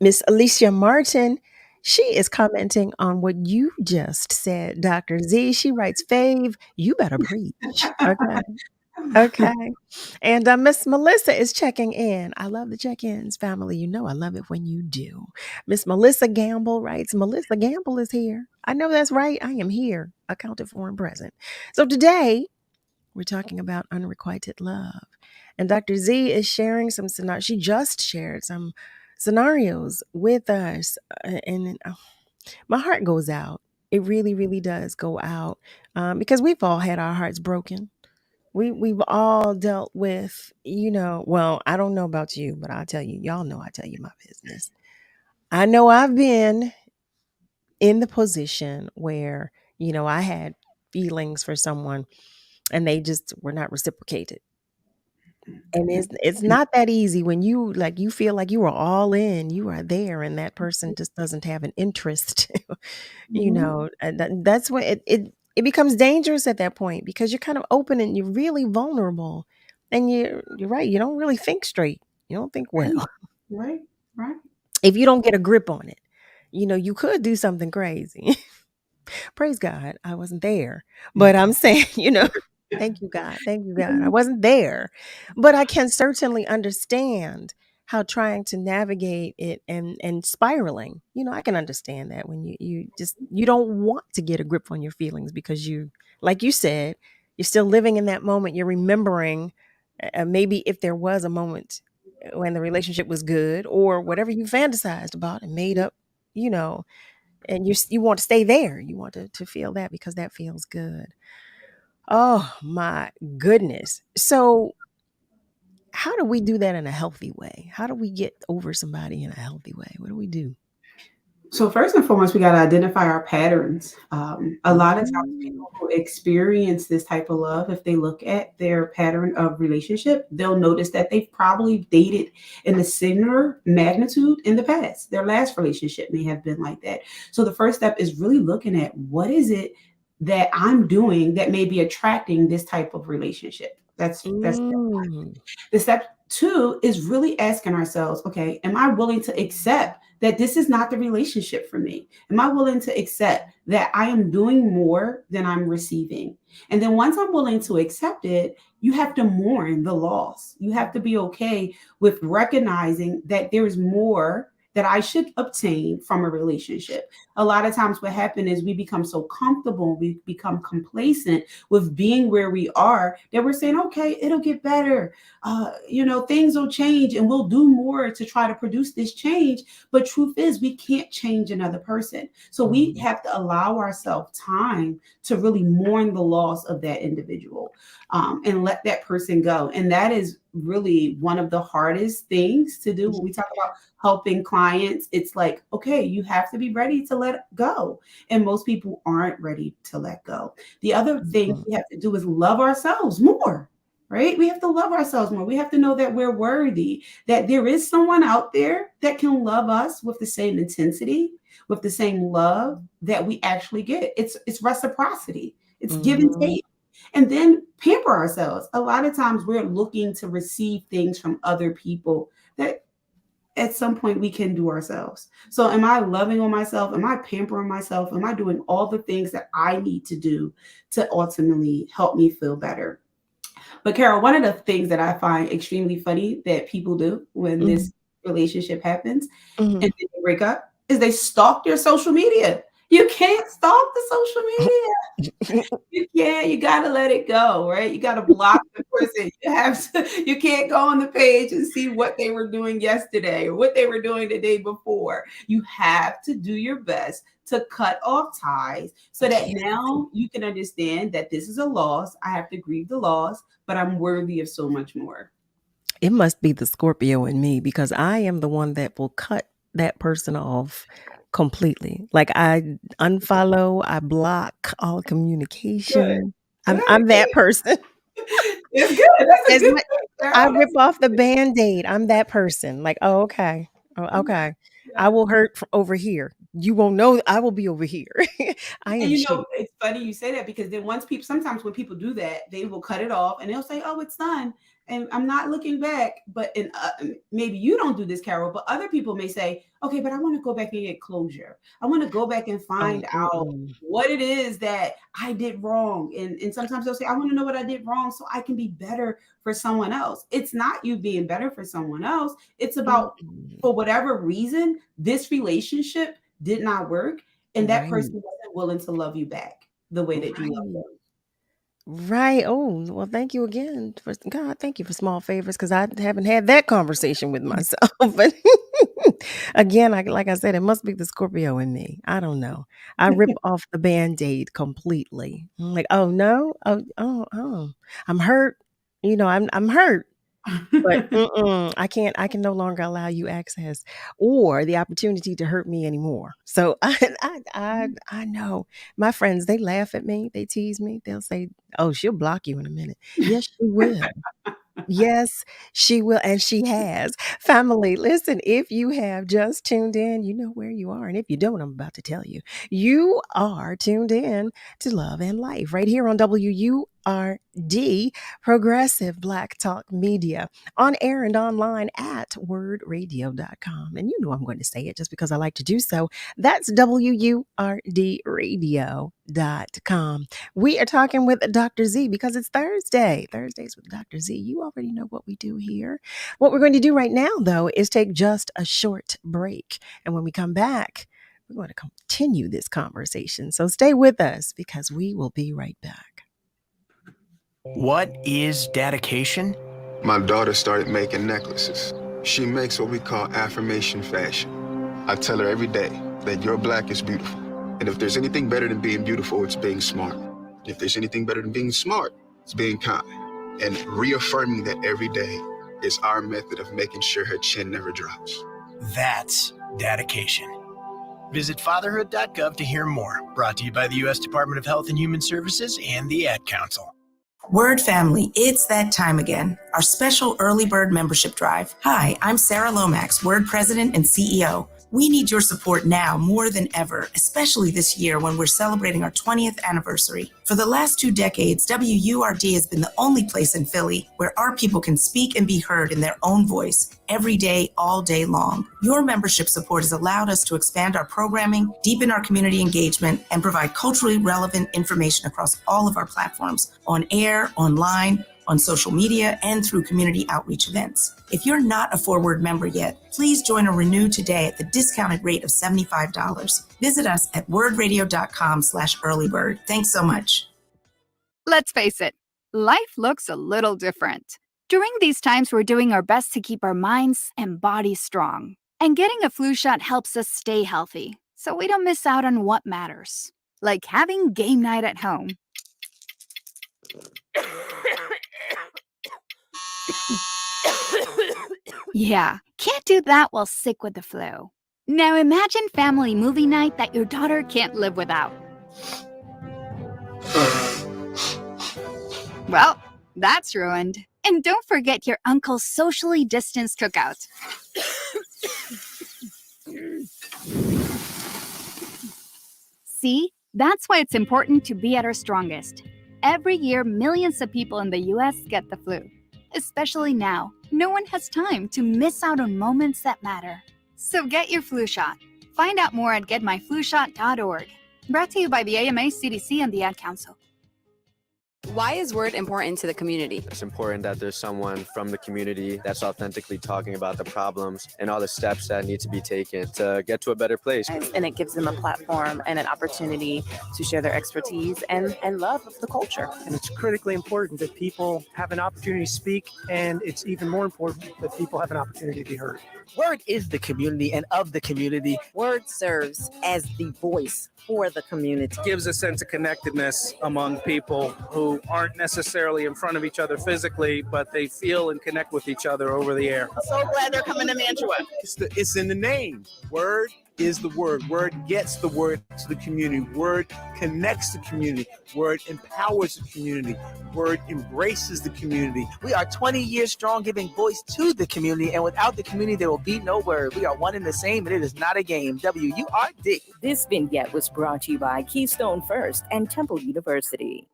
Miss Alicia Martin, she is commenting on what you just said, Dr. Z. She writes, Fave, you better preach. Okay. And Miss Melissa is checking in. I love the check-ins, family. You know I love it when you do. Miss Melissa Gamble writes, Melissa Gamble is here. I know that's right. I am here, accounted for and present. So today, we're talking about unrequited love. And Dr. Z is sharing she just shared some scenarios with us. And my heart goes out. It really, really does go out, because we've all had our hearts broken. We've all dealt with, well, I don't know about you, but I'll tell you, y'all know I tell you my business. I know I've been in the position where, I had feelings for someone and they just were not reciprocated. And it's not that easy when you feel like you are all in, you are there, and that person just doesn't have an interest. And that's when it becomes dangerous at that point, because you're kind of open and you're really vulnerable, and you're right, you don't really think straight, you don't think well. Right. If you don't get a grip on it, you could do something crazy. Praise God, I wasn't there. But I'm saying, thank you, God. Thank you, God. I wasn't there. But I can certainly understand how trying to navigate it and spiraling, I can understand that when you don't want to get a grip on your feelings, because like you said, you're still living in that moment. You're remembering maybe if there was a moment when the relationship was good, or whatever you fantasized about and made up, and you want to stay there. You want to feel that, because that feels good. Oh my goodness. So how do we do that in a healthy way? How do we get over somebody in a healthy way? What do we do? So first and foremost, we got to identify our patterns. A lot of times people who experience this type of love, if they look at their pattern of relationship, they'll notice that they've probably dated in a similar magnitude in the past. Their last relationship may have been like that. So the first step is really looking at, what is it that I'm doing that may be attracting this type of relationship? That's the step two is really asking ourselves, okay, am I willing to accept that this is not the relationship for me? Am I willing to accept that I am doing more than I'm receiving? And then once I'm willing to accept it, you have to mourn the loss. You have to be okay with recognizing that there is more that I should obtain from a relationship. A lot of times what happens is we become so comfortable, we become complacent with being where we are, that we're saying, okay, it'll get better. Things will change and we'll do more to try to produce this change. But truth is, we can't change another person. So we have to allow ourselves time to really mourn the loss of that individual, and let that person go. And that is really one of the hardest things to do when we talk about helping clients. It's like, okay, you have to be ready to let go. And most people aren't ready to let go. The other thing we have to do is love ourselves more. Right? We have to love ourselves more. We have to know that we're worthy, that there is someone out there that can love us with the same intensity, with the same love that we actually get. It's reciprocity. It's give and take. And then pamper ourselves. A lot of times we're looking to receive things from other people that at some point we can do ourselves. So am I loving on myself? Am I pampering myself? Am I doing all the things that I need to do to ultimately help me feel better? But Carol, one of the things that I find extremely funny that people do when this relationship happens and then they break up is they stalk their social media. You can't stalk the social media. You can't. You got to let it go, right? You got to block the person. You can't go on the page and see what they were doing yesterday or what they were doing the day before. You have to do your best to cut off ties so that now you can understand that this is a loss. I have to grieve the loss, but I'm worthy of so much more. It must be the Scorpio in me, because I am the one that will cut that person off completely. Like, I unfollow, I block all communication. I'm that person. It's good. That's a good thing. I rip off the Band-Aid. I'm that person. Like, oh, okay. Okay. I will hurt over here. You won't know I will be over here. I am it's funny you say that, because then sometimes when people do that, they will cut it off and they'll say, oh, it's done. And I'm not looking back. But maybe you don't do this, Carol, but other people may say, okay, but I want to go back and get closure. I want to go back and find out what it is that I did wrong. And sometimes they'll say, I want to know what I did wrong so I can be better for someone else. It's not you being better for someone else. It's about, for whatever reason, this relationship did not work. And that person wasn't willing to love you back the way that you love them. Right. Oh, well, thank you again. God, thank you for small favors because I haven't had that conversation with myself. But again, like I said, it must be the Scorpio in me. I don't know. I rip off the Band-Aid completely. I'm like, oh no, oh, I'm hurt. I'm hurt. But I can't. I can no longer allow you access or the opportunity to hurt me anymore. So I know my friends. They laugh at me. They tease me. They'll say, "Oh, she'll block you in a minute." Yes, she will. Yes, she will, and she has. Family, listen, if you have just tuned in, you know where you are. And if you don't, I'm about to tell you. You are tuned in to Love and Life right here on WURD, Progressive Black Talk Media, on air and online at wordradio.com. And you know I'm going to say it just because I like to do so. That's WURDradio.com. We are talking with Dr. Z because it's Thursday. Thursdays with Dr. Z. You already know what we do here. What we're going to do right now, though, is take just a short break. And when we come back, we're going to continue this conversation. So stay with us because we will be right back. What is dedication? My daughter started making necklaces. She makes what we call affirmation fashion. I tell her every day that your black is beautiful. And if there's anything better than being beautiful, it's being smart. If there's anything better than being smart, it's being kind. And reaffirming that every day is our method of making sure her chin never drops. That's dedication. Visit fatherhood.gov to hear more. Brought to you by the U.S. Department of Health and Human Services and the Ad Council. Word family, it's that time again. Our special early bird membership drive. Hi, I'm Sarah Lomax, Word President and CEO. We need your support now more than ever, especially this year when we're celebrating our 20th anniversary. For the last 2 decades, WURD has been the only place in Philly where our people can speak and be heard in their own voice every day, all day long. Your membership support has allowed us to expand our programming, deepen our community engagement, and provide culturally relevant information across all of our platforms, on air, online, on social media, and through community outreach events. If you're not a Forward member yet, please join or renew today at the discounted rate of $75. Visit us at wordradio.com/earlybird. Thanks so much. Let's face it, life looks a little different. During these times, we're doing our best to keep our minds and bodies strong. And getting a flu shot helps us stay healthy, so we don't miss out on what matters, like having game night at home. Yeah, can't do that while sick with the flu. Now imagine family movie night that your daughter can't live without. Well, that's ruined. And don't forget your uncle's socially distanced cookout. See, that's why it's important to be at our strongest. Every year, millions of people in the U.S. get the flu. Especially now, no one has time to miss out on moments that matter. So get your flu shot. Find out more at getmyflushot.org. Brought to you by the AMA, CDC, and the Ad Council. Why is Word important to the community? It's important that there's someone from the community that's authentically talking about the problems and all the steps that need to be taken to get to a better place. And it gives them a platform and an opportunity to share their expertise and love of the culture. And it's critically important that people have an opportunity to speak, and it's even more important that people have an opportunity to be heard. Word is the community and of the community. Word serves as the voice for the community. It gives a sense of connectedness among people who aren't necessarily in front of each other physically, but they feel and connect with each other over the air. I'm so glad they're coming to Mantua. It's in the name. Word is the word. Word gets the word to the community. Word connects the community. Word empowers the community. Word embraces the community. We are 20 years strong, giving voice to the community, and without the community, there will be no word. We are one and the same, and it is not a game. WURD. This vignette was brought to you by Keystone First and Temple University.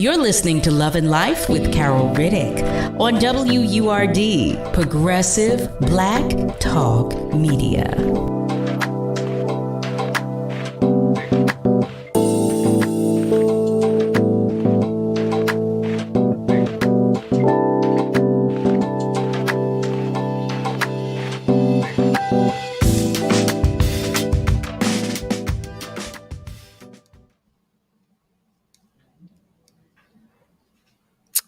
You're listening to Love and Life with Carol Riddick on WURD, Progressive Black Talk Media.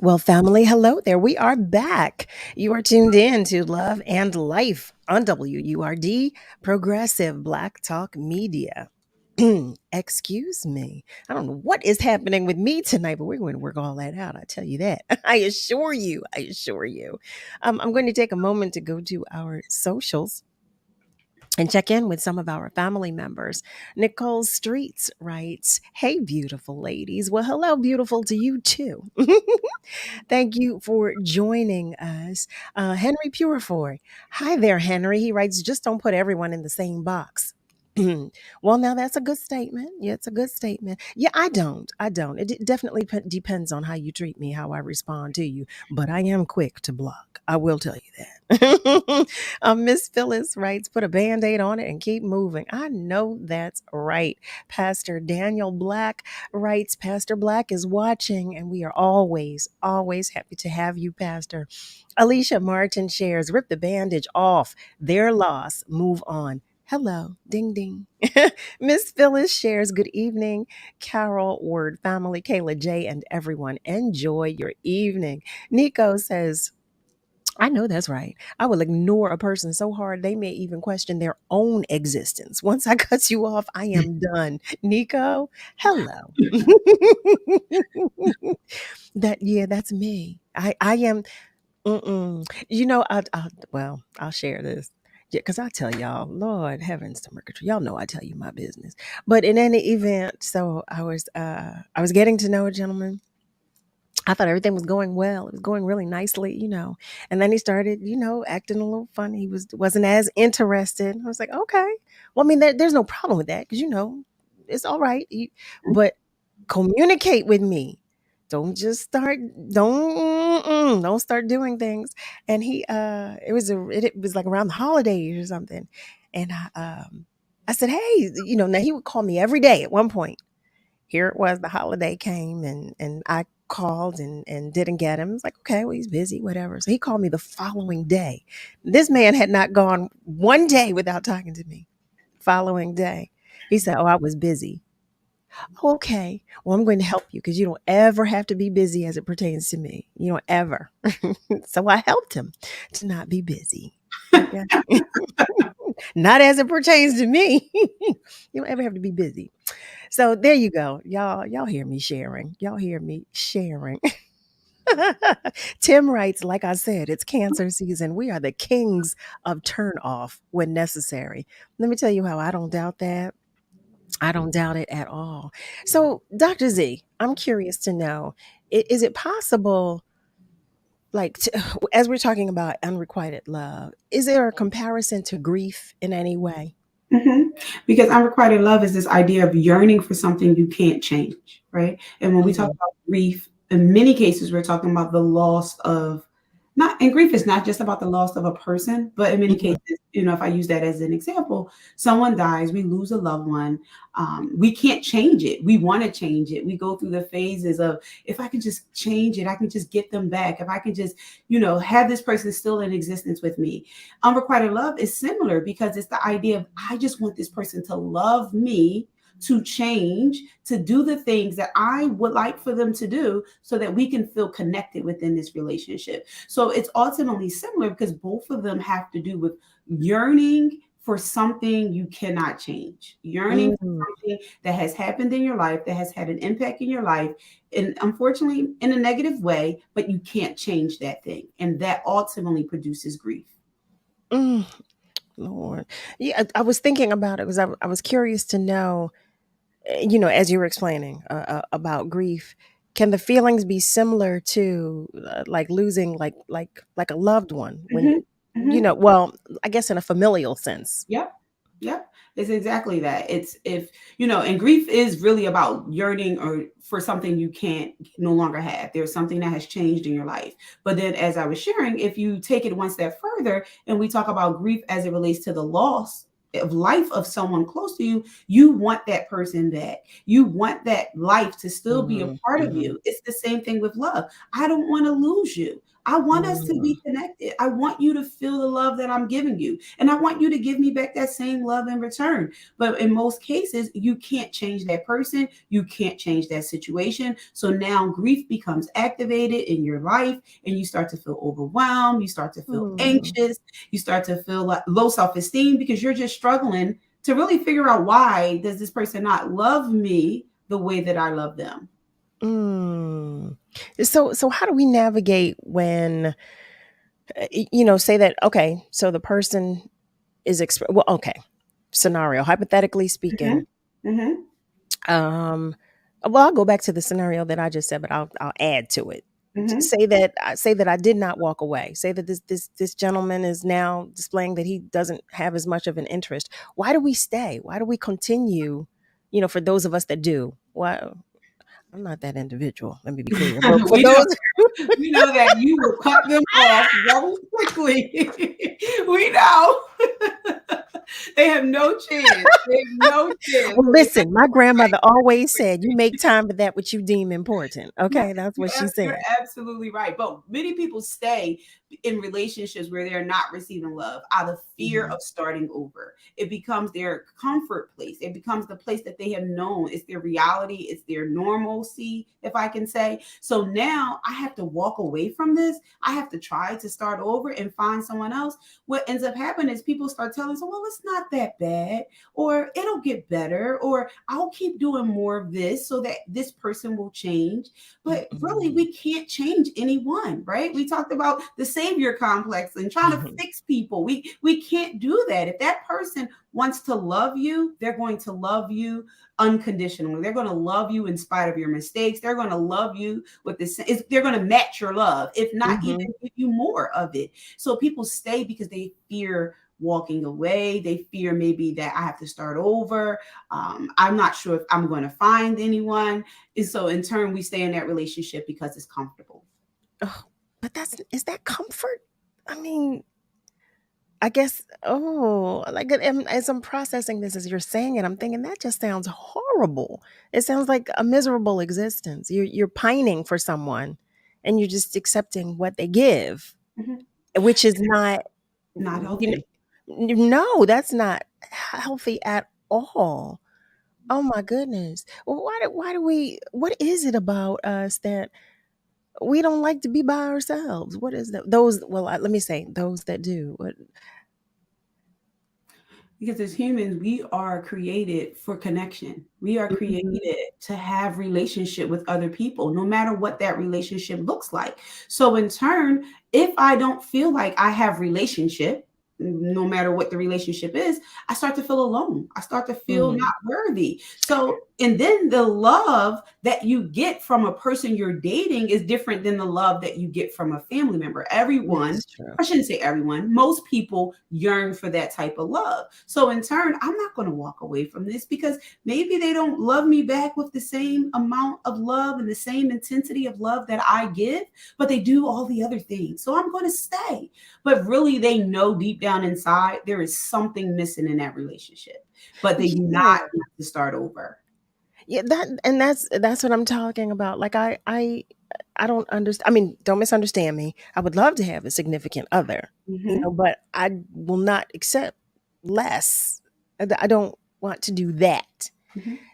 Well, family, hello there. We are back. You are tuned in to Love and Life on WURD, Progressive Black Talk Media. Excuse me. I don't know what is happening with me tonight, but we're going to work all that out. I tell you that. I assure you. I assure you. I'm going to take a moment to go to our socials and check in with some of our family members. Nicole Streets writes, "Hey, beautiful ladies." Well, hello, beautiful to you too. Thank you for joining us. Henry Purifoy. Hi there, Henry. He writes, "Just don't put everyone in the same box." Well, now that's a good statement. Yeah, it's a good statement. Yeah, I don't. It definitely depends on how you treat me, how I respond to you. But I am quick to block. I will tell you that. Miss Phyllis writes, "Put a band-aid on it and keep moving." I know that's right. Pastor Daniel Black writes, "Pastor Black is watching, and we are always, always happy to have you, Pastor." Alicia Martin shares, "Rip the bandage off. Their loss. Move on." Hello, ding ding. Miss Phyllis shares, "Good evening, Carol, Word family, Kayla J, and everyone. Enjoy your evening." Nico says, "I know that's right. I will ignore a person so hard they may even question their own existence. Once I cut you off, I am done." Nico, hello. That's me. I am. You know, I'll share this. Yeah, because I tell y'all, Lord heavens to Mercury, y'all know I tell you my business. But in any event, so I was getting to know a gentleman. I thought everything was going well. It was going really nicely, And then he started, acting a little funny. He wasn't as interested. I was like, okay. Well, I mean, there's no problem with that because it's all right. But communicate with me. Don't just start. Don't start doing things. And it was like around the holidays or something. And I said, hey, now he would call me every day at one point. Here it was, the holiday came and I called and didn't get him. It's like, okay, well, he's busy, whatever. So he called me the following day. This man had not gone one day without talking to me. Following day. He said, "Oh, I was busy." Okay. Well, I'm going to help you because you don't ever have to be busy as it pertains to me. You don't ever. So I helped him to not be busy. Okay. Not as it pertains to me. You don't ever have to be busy. So there you go. Y'all hear me sharing. Y'all hear me sharing. Tim writes, "Like I said, it's cancer season. We are the kings of turn off when necessary." Let me tell you how I don't doubt that. I don't doubt it at all. So, Dr. Z, I'm curious to know, is it possible, as we're talking about unrequited love, is there a comparison to grief in any way? Mm-hmm. Because unrequited love is this idea of yearning for something you can't change, right? And when we talk about grief, in many cases, we're talking about the loss of and grief is not just about the loss of a person, but in many cases, if I use that as an example, someone dies, we lose a loved one. We can't change it. We want to change it. We go through the phases of, if I can just change it, I can just get them back. If I can just, have this person still in existence with me. Unrequited love is similar because it's the idea of, I just want this person to love me, to change, to do the things that I would like for them to do so that we can feel connected within this relationship. So it's ultimately similar because both of them have to do with yearning for something you cannot change, yearning for something that has happened in your life, that has had an impact in your life, and unfortunately in a negative way, but you can't change that thing. And that ultimately produces grief. Lord. Yeah, I was thinking about it because I was curious to know, as you were explaining about grief, can the feelings be similar to like losing like a loved one when well, I guess in a familial sense. Yep. It's exactly that. It's and grief is really about yearning or for something you can't no longer have. There's something that has changed in your life. But then as I was sharing, if you take it one step further and we talk about grief as it relates to the loss of life of someone close to you, you want that person back. You want that life to still be a part of you. It's the same thing with love. I don't want to lose you. I want us to be connected. I want you to feel the love that I'm giving you. And I want you to give me back that same love in return. But in most cases, you can't change that person. You can't change that situation. So now grief becomes activated in your life and you start to feel overwhelmed. You start to feel anxious. You start to feel like low self-esteem because you're just struggling to really figure out, why does this person not love me the way that I love them? So how do we navigate when, say that, okay, so the person is, scenario, hypothetically speaking, well, I'll go back to the scenario that I just said, but I'll add to it. Say that I did not walk away. Say that this gentleman is now displaying that he doesn't have as much of an interest. Why do we stay? Why do we continue? For those of us that do, why? I'm not that individual. Let me be clear. But for we know that you will cut them off very quickly. We know. They have no chance. Well, listen, my grandmother always said, you make time for that which you deem important. Okay, that's what she said. You're absolutely right. But many people stay in relationships where they're not receiving love out of fear of starting over. It becomes their comfort place. It becomes the place that they have known. It's their reality. It's their normalcy, if I can say. So now I have to walk away from this. I have to try to start over and find someone else. What ends up happening is people start telling us, well, it's not that bad, or it'll get better, or I'll keep doing more of this so that this person will change. But really, we can't change anyone, right? We talked about the savior complex and trying to fix people. We can't do that. If that person wants to love you, they're going to love you unconditionally. They're going to love you in spite of your mistakes. They're going to love you with this. They're going to match your love, if not even give you more of it. So people stay because they fear walking away. They fear maybe that I have to start over. I'm not sure if I'm going to find anyone. And so in turn, we stay in that relationship because it's comfortable. Oh, but is that comfort? I mean, I guess, as I'm processing this, as you're saying it, I'm thinking that just sounds horrible. It sounds like a miserable existence. You're pining for someone and you're just accepting what they give, which is not healthy. No, that's not healthy at all. Oh my goodness. Well, why do we, what is it about us that we don't like to be by ourselves? What is that? Let me say those that do. Because as humans, we are created for connection. We are created to have relationship with other people, no matter what that relationship looks like. So in turn, if I don't feel like I have relationship, no matter what the relationship is, I start to feel alone. I start to feel not worthy. So, and then the love that you get from a person you're dating is different than the love that you get from a family member. Everyone, I shouldn't say everyone, most people yearn for that type of love. So in turn, I'm not going to walk away from this because maybe they don't love me back with the same amount of love and the same intensity of love that I give, but they do all the other things. So I'm going to stay. But really, they know deep down inside there is something missing in that relationship, but they do not want to start over. Yeah, that's what I'm talking about. Like I don't understand. I mean, don't misunderstand me. I would love to have a significant other, but I will not accept less. I don't want to do that.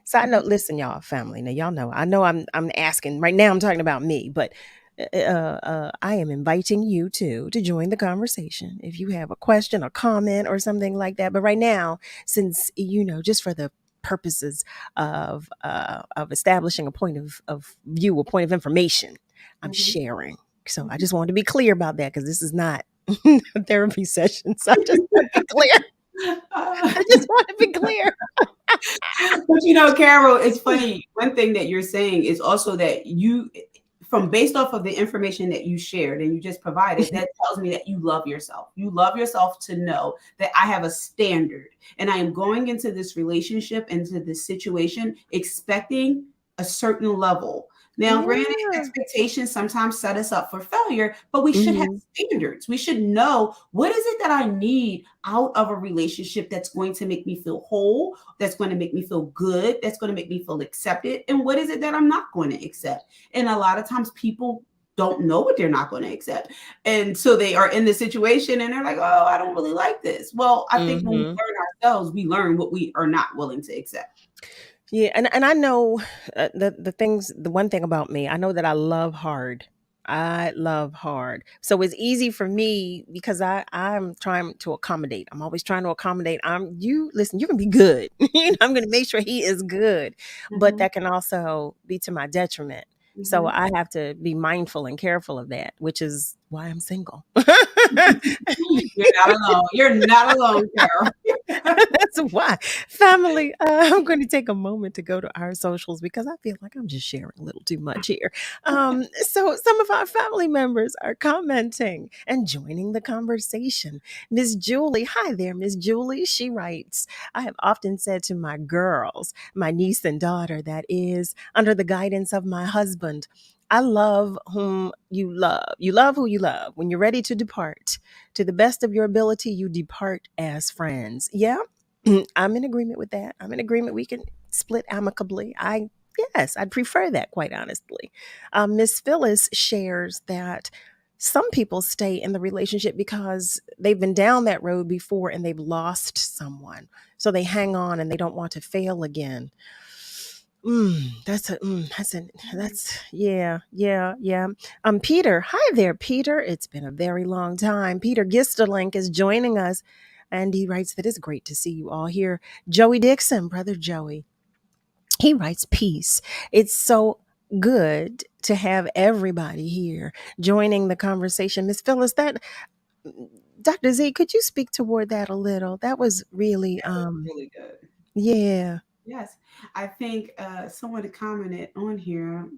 So I know. Listen, y'all, family. Now y'all know. I know. I'm asking right now. I'm talking about me, but I am inviting you to join the conversation if you have a question or comment or something like that. But right now, since just for the purposes of establishing a point of view, a point of information, I'm sharing. So I just wanted to be clear about that because this is not a therapy session. So I just want to be clear. I just want to be clear. But Carol, it's funny. One thing that you're saying is also that you, based off of the information that you shared and you just provided, that tells me that you love yourself. You love yourself to know that I have a standard and I am going into this relationship, into this situation, expecting a certain level. Now, granted, expectations sometimes set us up for failure, but we should have standards. We should know, what is it that I need out of a relationship that's going to make me feel whole, that's going to make me feel good, that's going to make me feel accepted, and what is it that I'm not going to accept? And a lot of times people don't know what they're not going to accept. And so they are in the situation and they're like, oh, I don't really like this. Well, I think when we learn ourselves, we learn what we are not willing to accept. Yeah, and I know the one thing about me, I know that I love hard. I love hard. So it's easy for me because I'm trying to accommodate. I'm always trying to accommodate. Listen, you can be good. I'm going to make sure he is good, but that can also be to my detriment. So I have to be mindful and careful of that, which is why I'm single. You're not alone. You're not alone, Carol. That's why. Family, I'm going to take a moment to go to our socials because I feel like I'm just sharing a little too much here. So some of our family members are commenting and joining the conversation. Miss Julie, hi there, Miss Julie. She writes, I have often said to my girls, my niece and daughter, that is, under the guidance of my husband, I love whom you love. You love who you love. When you're ready to depart, to the best of your ability, you depart as friends. Yeah, I'm in agreement with that. I'm in agreement. We can split amicably. Yes, I'd prefer that, quite honestly. Miss Phyllis shares that some people stay in the relationship because they've been down that road before and they've lost someone. So they hang on and they don't want to fail again. Yeah. Peter, hi there, Peter. It's been a very long time. Peter Gisterlink is joining us, and he writes that it's great to see you all here. Joey Dixon, brother Joey, he writes peace. It's so good to have everybody here joining the conversation. Miss Phyllis, Dr. Z, could you speak toward that a little? That was really, really good. Yeah. Yes, I think someone commented on here.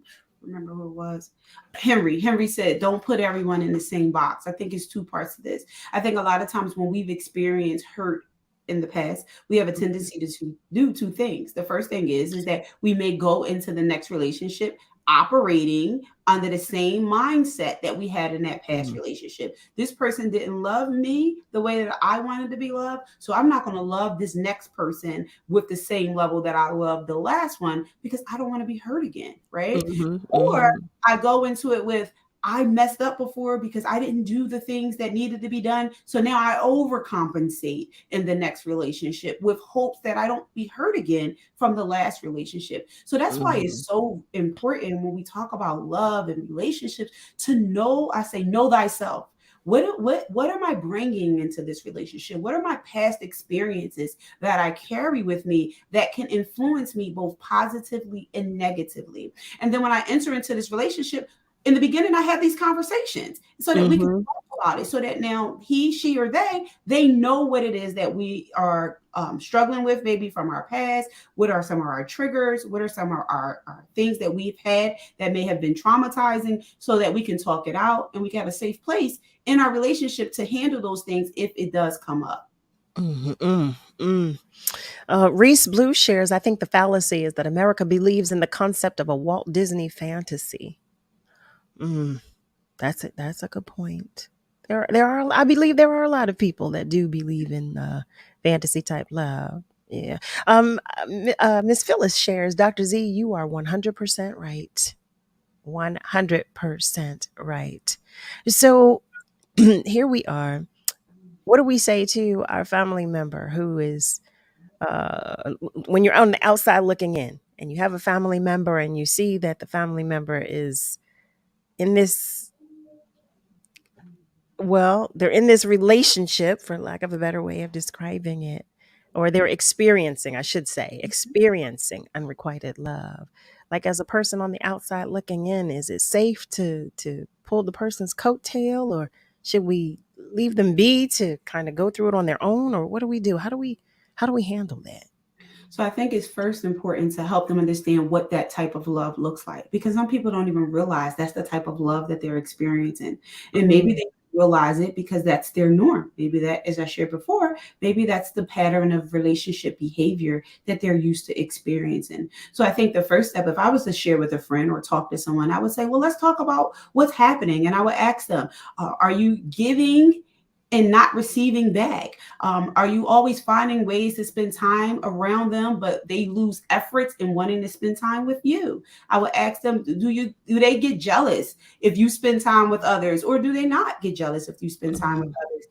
Remember who it was? Henry said, don't put everyone in the same box. I think it's two parts to this. I think a lot of times when we've experienced hurt in the past, we have a tendency to do two things. The first thing is that we may go into the next relationship operating under the same mindset that we had in that past relationship. This person didn't love me the way that I wanted to be loved, so I'm not going to love this next person with the same level that I loved the last one because I don't want to be hurt again, right? Or I go into it with, I messed up before because I didn't do the things that needed to be done. So now I overcompensate in the next relationship with hopes that I don't be hurt again from the last relationship. So that's why it's so important when we talk about love and relationships to know, I say, know thyself. What am I bringing into this relationship? What are my past experiences that I carry with me that can influence me both positively and negatively? And then when I enter into this relationship, in the beginning, I had these conversations so that we can talk about it, so that now he, she, or they know what it is that we are struggling with, maybe from our past. What are some of our triggers? What are some of our things that we've had that may have been traumatizing, so that we can talk it out and we can have a safe place in our relationship to handle those things if it does come up. Reese Blue shares, I think the fallacy is that America believes in the concept of a Walt Disney fantasy. That's it. That's a good point. I believe there are a lot of people that do believe in fantasy type love. Yeah. Miss Phyllis shares, Dr. Z, you are 100% right. 100% right. So here we are. What do we say to our family member who is, when you're on the outside looking in and you have a family member and you see that the family member is in this, they're in this relationship, for lack of a better way of describing it, or they're experiencing unrequited love. Like, as a person on the outside looking in, is it safe to pull the person's coattail, or should we leave them be to kind of go through it on their own, or what do we do? How do we handle that? So I think it's first important to help them understand what that type of love looks like, because some people don't even realize that's the type of love that they're experiencing. And maybe they realize it because that's their norm. Maybe that, as I shared before, maybe that's the pattern of relationship behavior that they're used to experiencing. So I think the first step, if I was to share with a friend or talk to someone, I would say, well, let's talk about what's happening. And I would ask them, are you giving and not receiving back? Are you always finding ways to spend time around them, but they lose efforts in wanting to spend time with you? I would ask them, do they get jealous if you spend time with others, or do they not get jealous if you spend time with others?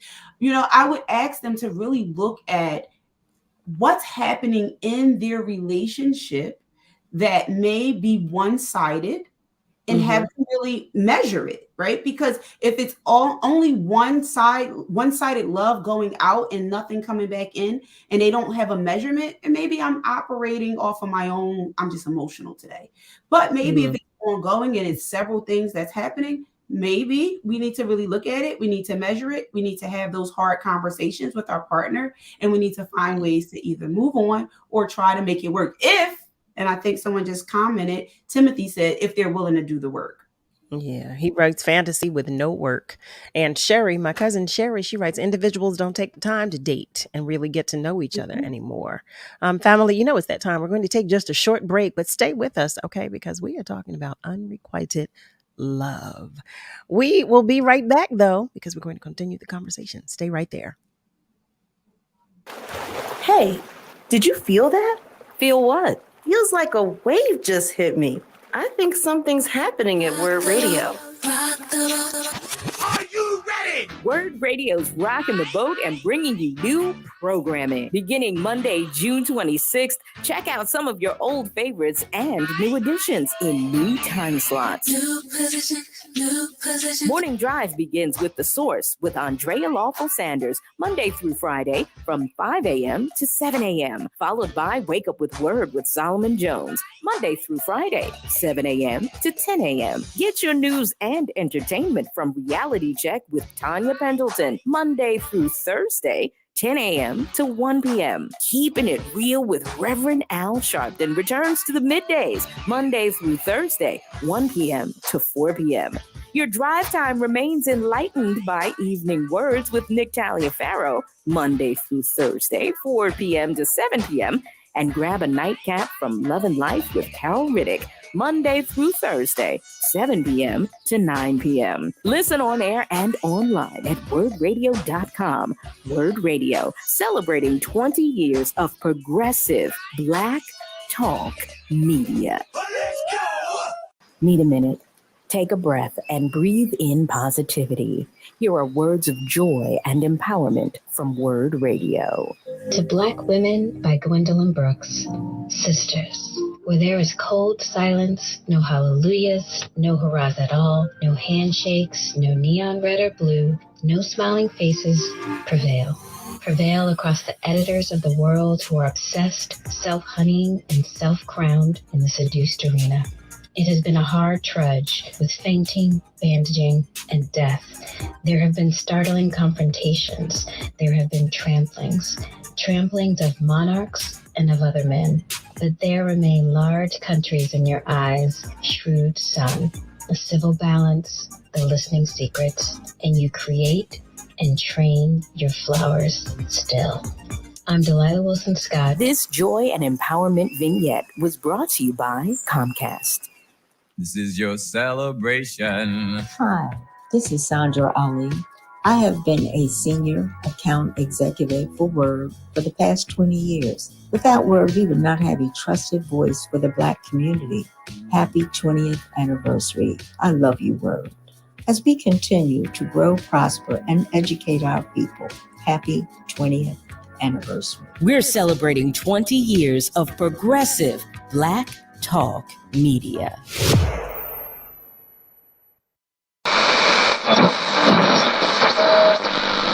I would ask them to really look at what's happening in their relationship that may be one-sided, and have to really measure it, right? Because if it's only one-sided love going out and nothing coming back in, and they don't have a measurement, and maybe I'm operating off of my own, I'm just emotional today. But maybe if it's ongoing and it's several things that's happening, maybe we need to really look at it. We need to measure it. We need to have those hard conversations with our partner, and we need to find ways to either move on or try to make it work. And I think someone just commented, Timothy said, if they're willing to do the work. Yeah, he writes fantasy with no work. And Sherry, my cousin Sherry, she writes, individuals don't take the time to date and really get to know each other anymore. Family, it's that time. We're going to take just a short break, but stay with us, okay? Because we are talking about unrequited love. We will be right back, though, because we're going to continue the conversation. Stay right there. Hey, did you feel that? Feel what? Feels like a wave just hit me. I think something's happening at WURD Radio. Are you ready? WURD Radio's rocking the boat and bringing you new programming. Beginning Monday, June 26th, check out some of your old favorites and new additions in new time slots. Morning Drive begins with The Source with Andrea Lawful Sanders, Monday through Friday from 5 a.m. to 7 a.m., followed by Wake Up with WURD with Solomon Jones, Monday through Friday, 7 a.m. to 10 a.m. Get your news and entertainment from Reality Check with Tanya Pendleton, Monday through Thursday, 10 a.m. to 1 p.m. Keeping it real with Reverend Al Sharpton returns to the middays, Monday through Thursday, 1 p.m. to 4 p.m. Your drive time remains enlightened by Evening Words with Nick Taliaferro, Monday through Thursday, 4 p.m. to 7 p.m. And grab a nightcap from Love and Life with Carol Riddick, Monday through Thursday, 7 p.m. to 9 p.m. Listen on air and online at wordradio.com. WURD Radio, celebrating 20 years of progressive Black talk media. Need a minute? Take a breath and breathe in positivity. Here are words of joy and empowerment from WURD Radio. To Black Women by Gwendolyn Brooks. Sisters, where there is cold silence, no hallelujahs, no hurrahs at all, no handshakes, no neon red or blue, no smiling faces, prevail. Prevail across the editors of the world who are obsessed, self-honeying, and self-crowned in the seduced arena. It has been a hard trudge with fainting, bandaging, and death. There have been startling confrontations. There have been tramplings of monarchs and of other men. But there remain large countries in your eyes, shrewd sun, a civil balance, the listening secrets, and you create and train your flowers still. I'm Delilah Wilson Scott. This joy and empowerment vignette was brought to you by Comcast. This is your celebration. Hi, this is Sandra Ali. I have been a senior account executive for WURD for the past 20 years. Without WURD, we would not have a trusted voice for the Black community. Happy 20th anniversary. I love you, WURD. As we continue to grow, prosper, and educate our people, happy 20th anniversary. We're celebrating 20 years of progressive Black talk media.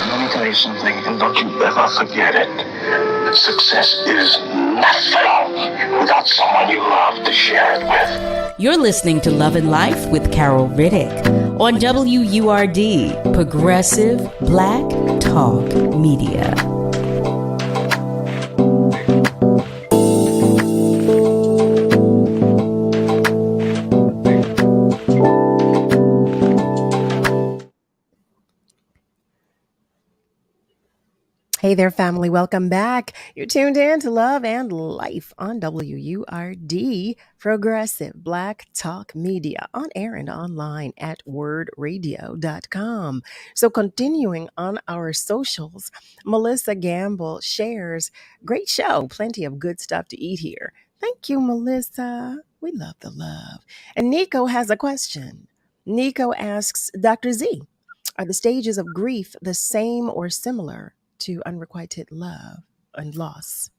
Let me tell you something, and don't you ever forget it. Success is nothing without someone you love to share it with. You're listening to Love and Life with Carol Riddick on WURD, Progressive Black Talk Media. Hey there, family. Welcome back. You're tuned in to Love and Life on WURD, Progressive Black Talk Media, on air and online at wordradio.com. So, continuing on our socials, Melissa Gamble shares, great show, plenty of good stuff to eat here. Thank you, Melissa. We love the love. And Nico has a question. Nico asks, Dr. Z, are the stages of grief the same or similar to unrequited love and loss?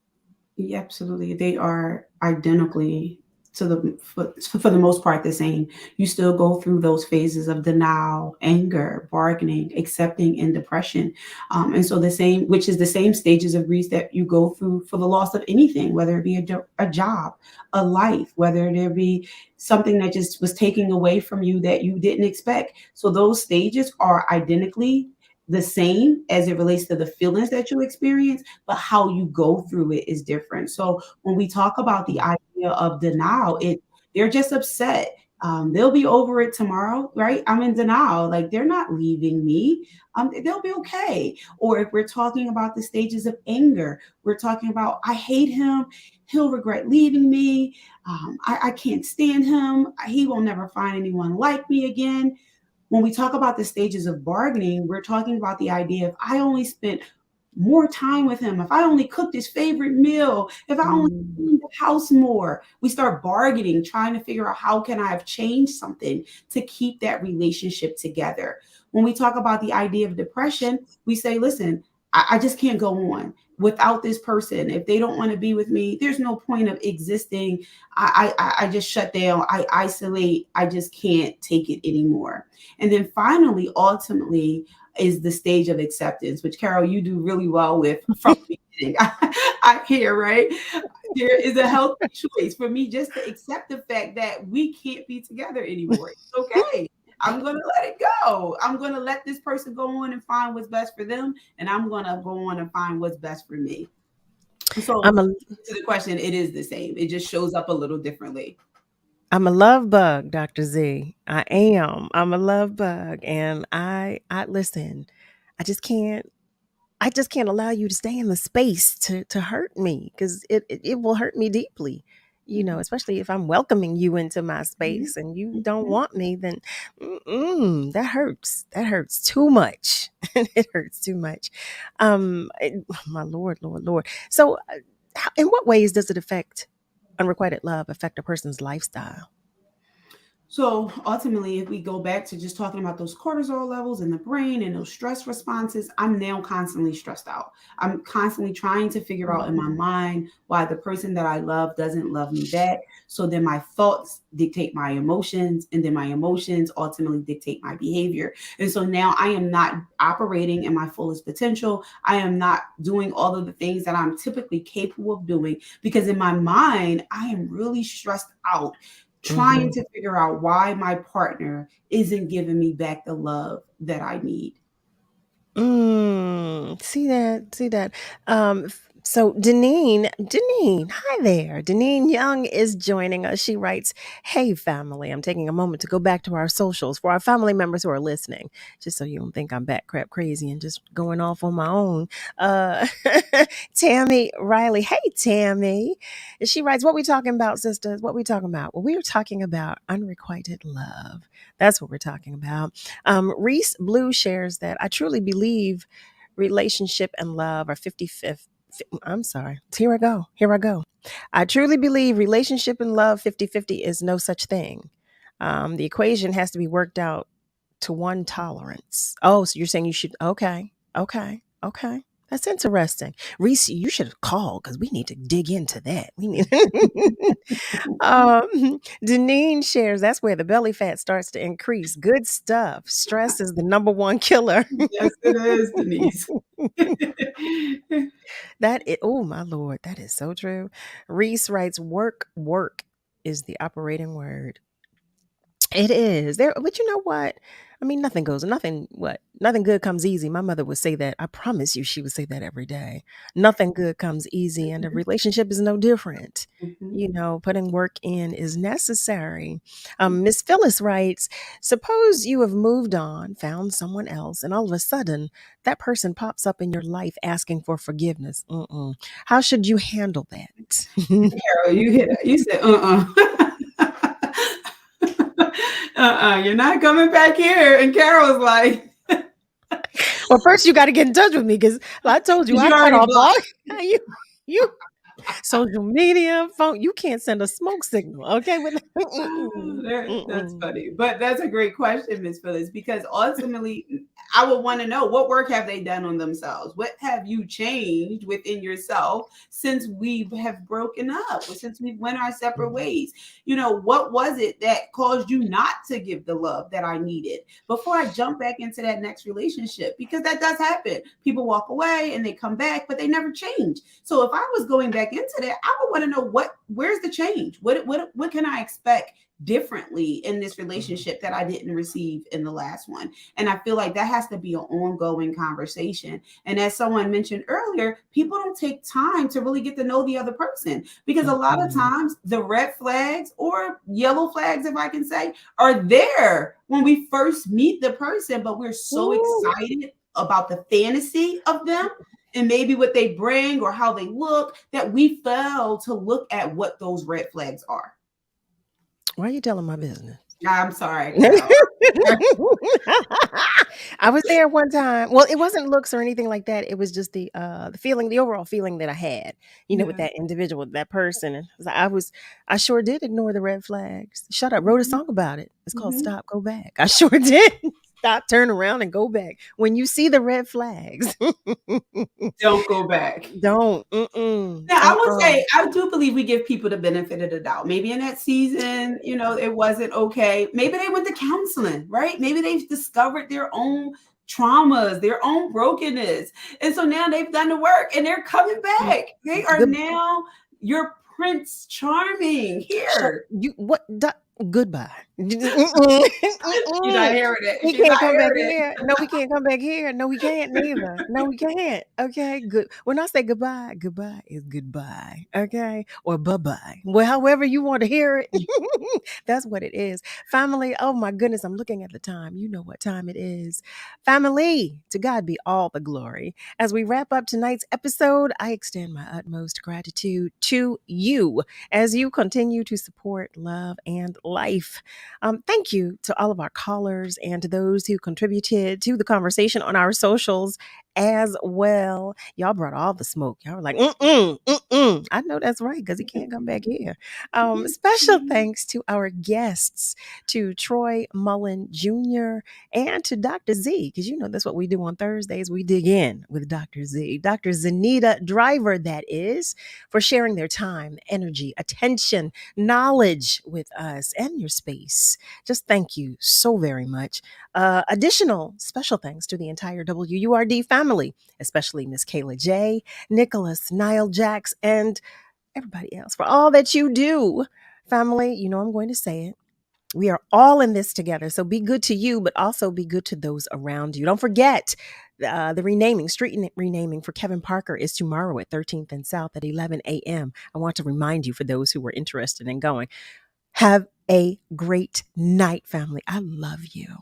Yeah, absolutely. They are identically to for the most part the same. You still go through those phases of denial, anger, bargaining, accepting, and depression. And so the same, which is the same stages of grief that you go through for the loss of anything, whether it be a job, a life, whether there be something that just was taken away from you that you didn't expect. So those stages are identically the same as it relates to the feelings that you experience, but how you go through it is different. So when we talk about the idea of denial, they're just upset. They'll be over it tomorrow, right? I'm in denial. Like they're not leaving me. They'll be okay. Or if we're talking about the stages of anger, we're talking about I hate him. He'll regret leaving me. I can't stand him. He will never find anyone like me again. When we talk about the stages of bargaining, we're talking about the idea if I only spent more time with him, if I only cooked his favorite meal, if I only cleaned the house more, we start bargaining, trying to figure out how can I have changed something to keep that relationship together. When we talk about the idea of depression, we say, listen, I just can't go on without this person. If they don't want to be with me, there's no point of existing. I just shut down. I isolate. I just can't take it anymore. And then finally, ultimately, is the stage of acceptance, which Carol, you do really well with from the beginning. I hear, right? There is a healthy choice for me just to accept the fact that we can't be together anymore. It's okay. I'm going to let it go. I'm going to let this person go on and find what's best for them. And I'm going to go on and find what's best for me. So to the question, it is the same. It just shows up a little differently. I'm a love bug, Dr. Z. I am. I'm a love bug. And I listen, I just can't allow you to stay in the space to hurt me, because it will hurt me deeply. You know, especially if I'm welcoming you into my space and you don't want me, then that hurts. That hurts too much. It hurts too much. My Lord. So in what ways does it affect unrequited love affect a person's lifestyle? So ultimately, if we go back to just talking about those cortisol levels in the brain and those stress responses, I'm now constantly stressed out. I'm constantly trying to figure out in my mind why the person that I love doesn't love me back. So then my thoughts dictate my emotions, and then my emotions ultimately dictate my behavior. And so now I am not operating in my fullest potential. I am not doing all of the things that I'm typically capable of doing, because in my mind, I am really stressed out trying to figure out why my partner isn't giving me back the love that I need. See that. So Deneen, hi there. Deneen Young is joining us. She writes, "Hey family, I'm taking a moment to go back to our socials for our family members who are listening, just so you don't think I'm bat crap crazy and just going off on my own." Tammy Riley, hey Tammy. She writes, "What we talking about, sisters? What we talking about?" Well, we are talking about unrequited love. That's what we're talking about. Reese Blue shares that I truly believe relationship and love are 50-50. I'm sorry. Here I go. I truly believe relationship and love 50-50 is no such thing. The equation has to be worked out to one tolerance. Oh, so you're saying you should, okay. That's interesting. Reese, you should have called because we need to dig into that. We need Deneen shares, that's where the belly fat starts to increase. Good stuff. Stress is the number one killer. Yes, it is, Denise. Oh my Lord, that is so true. Reese writes, work is the operating word. It is there, but you know what? I mean, nothing good comes easy. My mother would say that. I promise you, she would say that every day. Nothing good comes easy, and a relationship is no different. You know, putting work in is necessary. Miss Phyllis writes, suppose you have moved on, found someone else, and all of a sudden that person pops up in your life asking for forgiveness. How should you handle that? Carol, you hit it. You said, you're not coming back here. And Carol was like, well, first you got to get in touch with me because I told you I cut off all you social media, phone. You can't send a smoke signal, okay? That's funny, but that's a great question, Miss Phyllis, because ultimately, I would want to know what work have they done on themselves? What have you changed within yourself since we have broken up, or since we went our separate ways? You know, what was it that caused you not to give the love that I needed before I jump back into that next relationship? Because that does happen. People walk away and they come back, but they never change. So if I was going back into that, I would want to know where's the change? What can I expect differently in this relationship that I didn't receive in the last one? And I feel like that has to be an ongoing conversation. And as someone mentioned earlier, people don't take time to really get to know the other person, because a lot of times the red flags, or yellow flags, if I can say, are there when we first meet the person, but we're so excited about the fantasy of them and maybe what they bring or how they look that we fail to look at what those red flags are. Why are you telling my business? I'm sorry. I was there one time. Well, it wasn't looks or anything like that. It was just the feeling, the overall feeling that I had, with that individual, that person. And I sure did ignore the red flags. Shut up. Wrote a song about it. It's called Stop, Go Back. I sure did. Stop, turn around, and go back. When you see the red flags, don't go back. Don't. Now, I will say, I do believe we give people the benefit of the doubt. Maybe in that season, it wasn't okay. Maybe they went to counseling, right? Maybe they've discovered their own traumas, their own brokenness. And so now they've done the work and they're coming back. They are now your Prince Charming here. Goodbye. You're not hearing it. We can't come back here. No, we can't come back here. No, we can't neither. No, we can't. Okay, good. When I say goodbye, goodbye is goodbye. Okay, or bye-bye. Well, however you want to hear it, that's what it is. Family, oh my goodness, I'm looking at the time. You know what time it is. Family, to God be all the glory. As we wrap up tonight's episode, I extend my utmost gratitude to you as you continue to support love and life. Thank you to all of our callers and to those who contributed to the conversation on our socials as well. Y'all brought all the smoke. Y'all were like, I know that's right, because he can't come back here. Special thanks to our guests, to Troy Mullen Jr. and to Dr. Z, because that's what we do on Thursdays. We dig in with Dr. Z. Dr. Zenida Driver, that is, for sharing their time, energy, attention, knowledge with us and your space. Just thank you so very much. Additional special thanks to the entire WURD family, especially Miss Kayla J, Nicholas, Niall Jax, and everybody else for all that you do. Family, I'm going to say it. We are all in this together. So be good to you, but also be good to those around you. Don't forget the street renaming for Kevin Parker is tomorrow at 13th and South at 11 a.m. I want to remind you, for those who were interested in going, have a great night, family. I love you.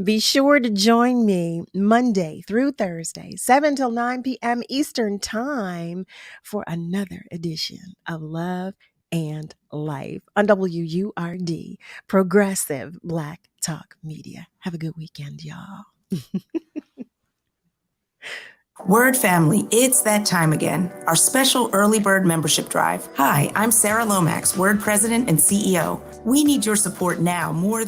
Be sure to join me Monday through Thursday, 7 till 9 p.m. Eastern Time for another edition of Love and Life on WURD, Progressive Black Talk Media. Have a good weekend, y'all. WURD family, it's that time again. Our special early bird membership drive. Hi, I'm Sarah Lomax, WURD president and CEO. We need your support now more than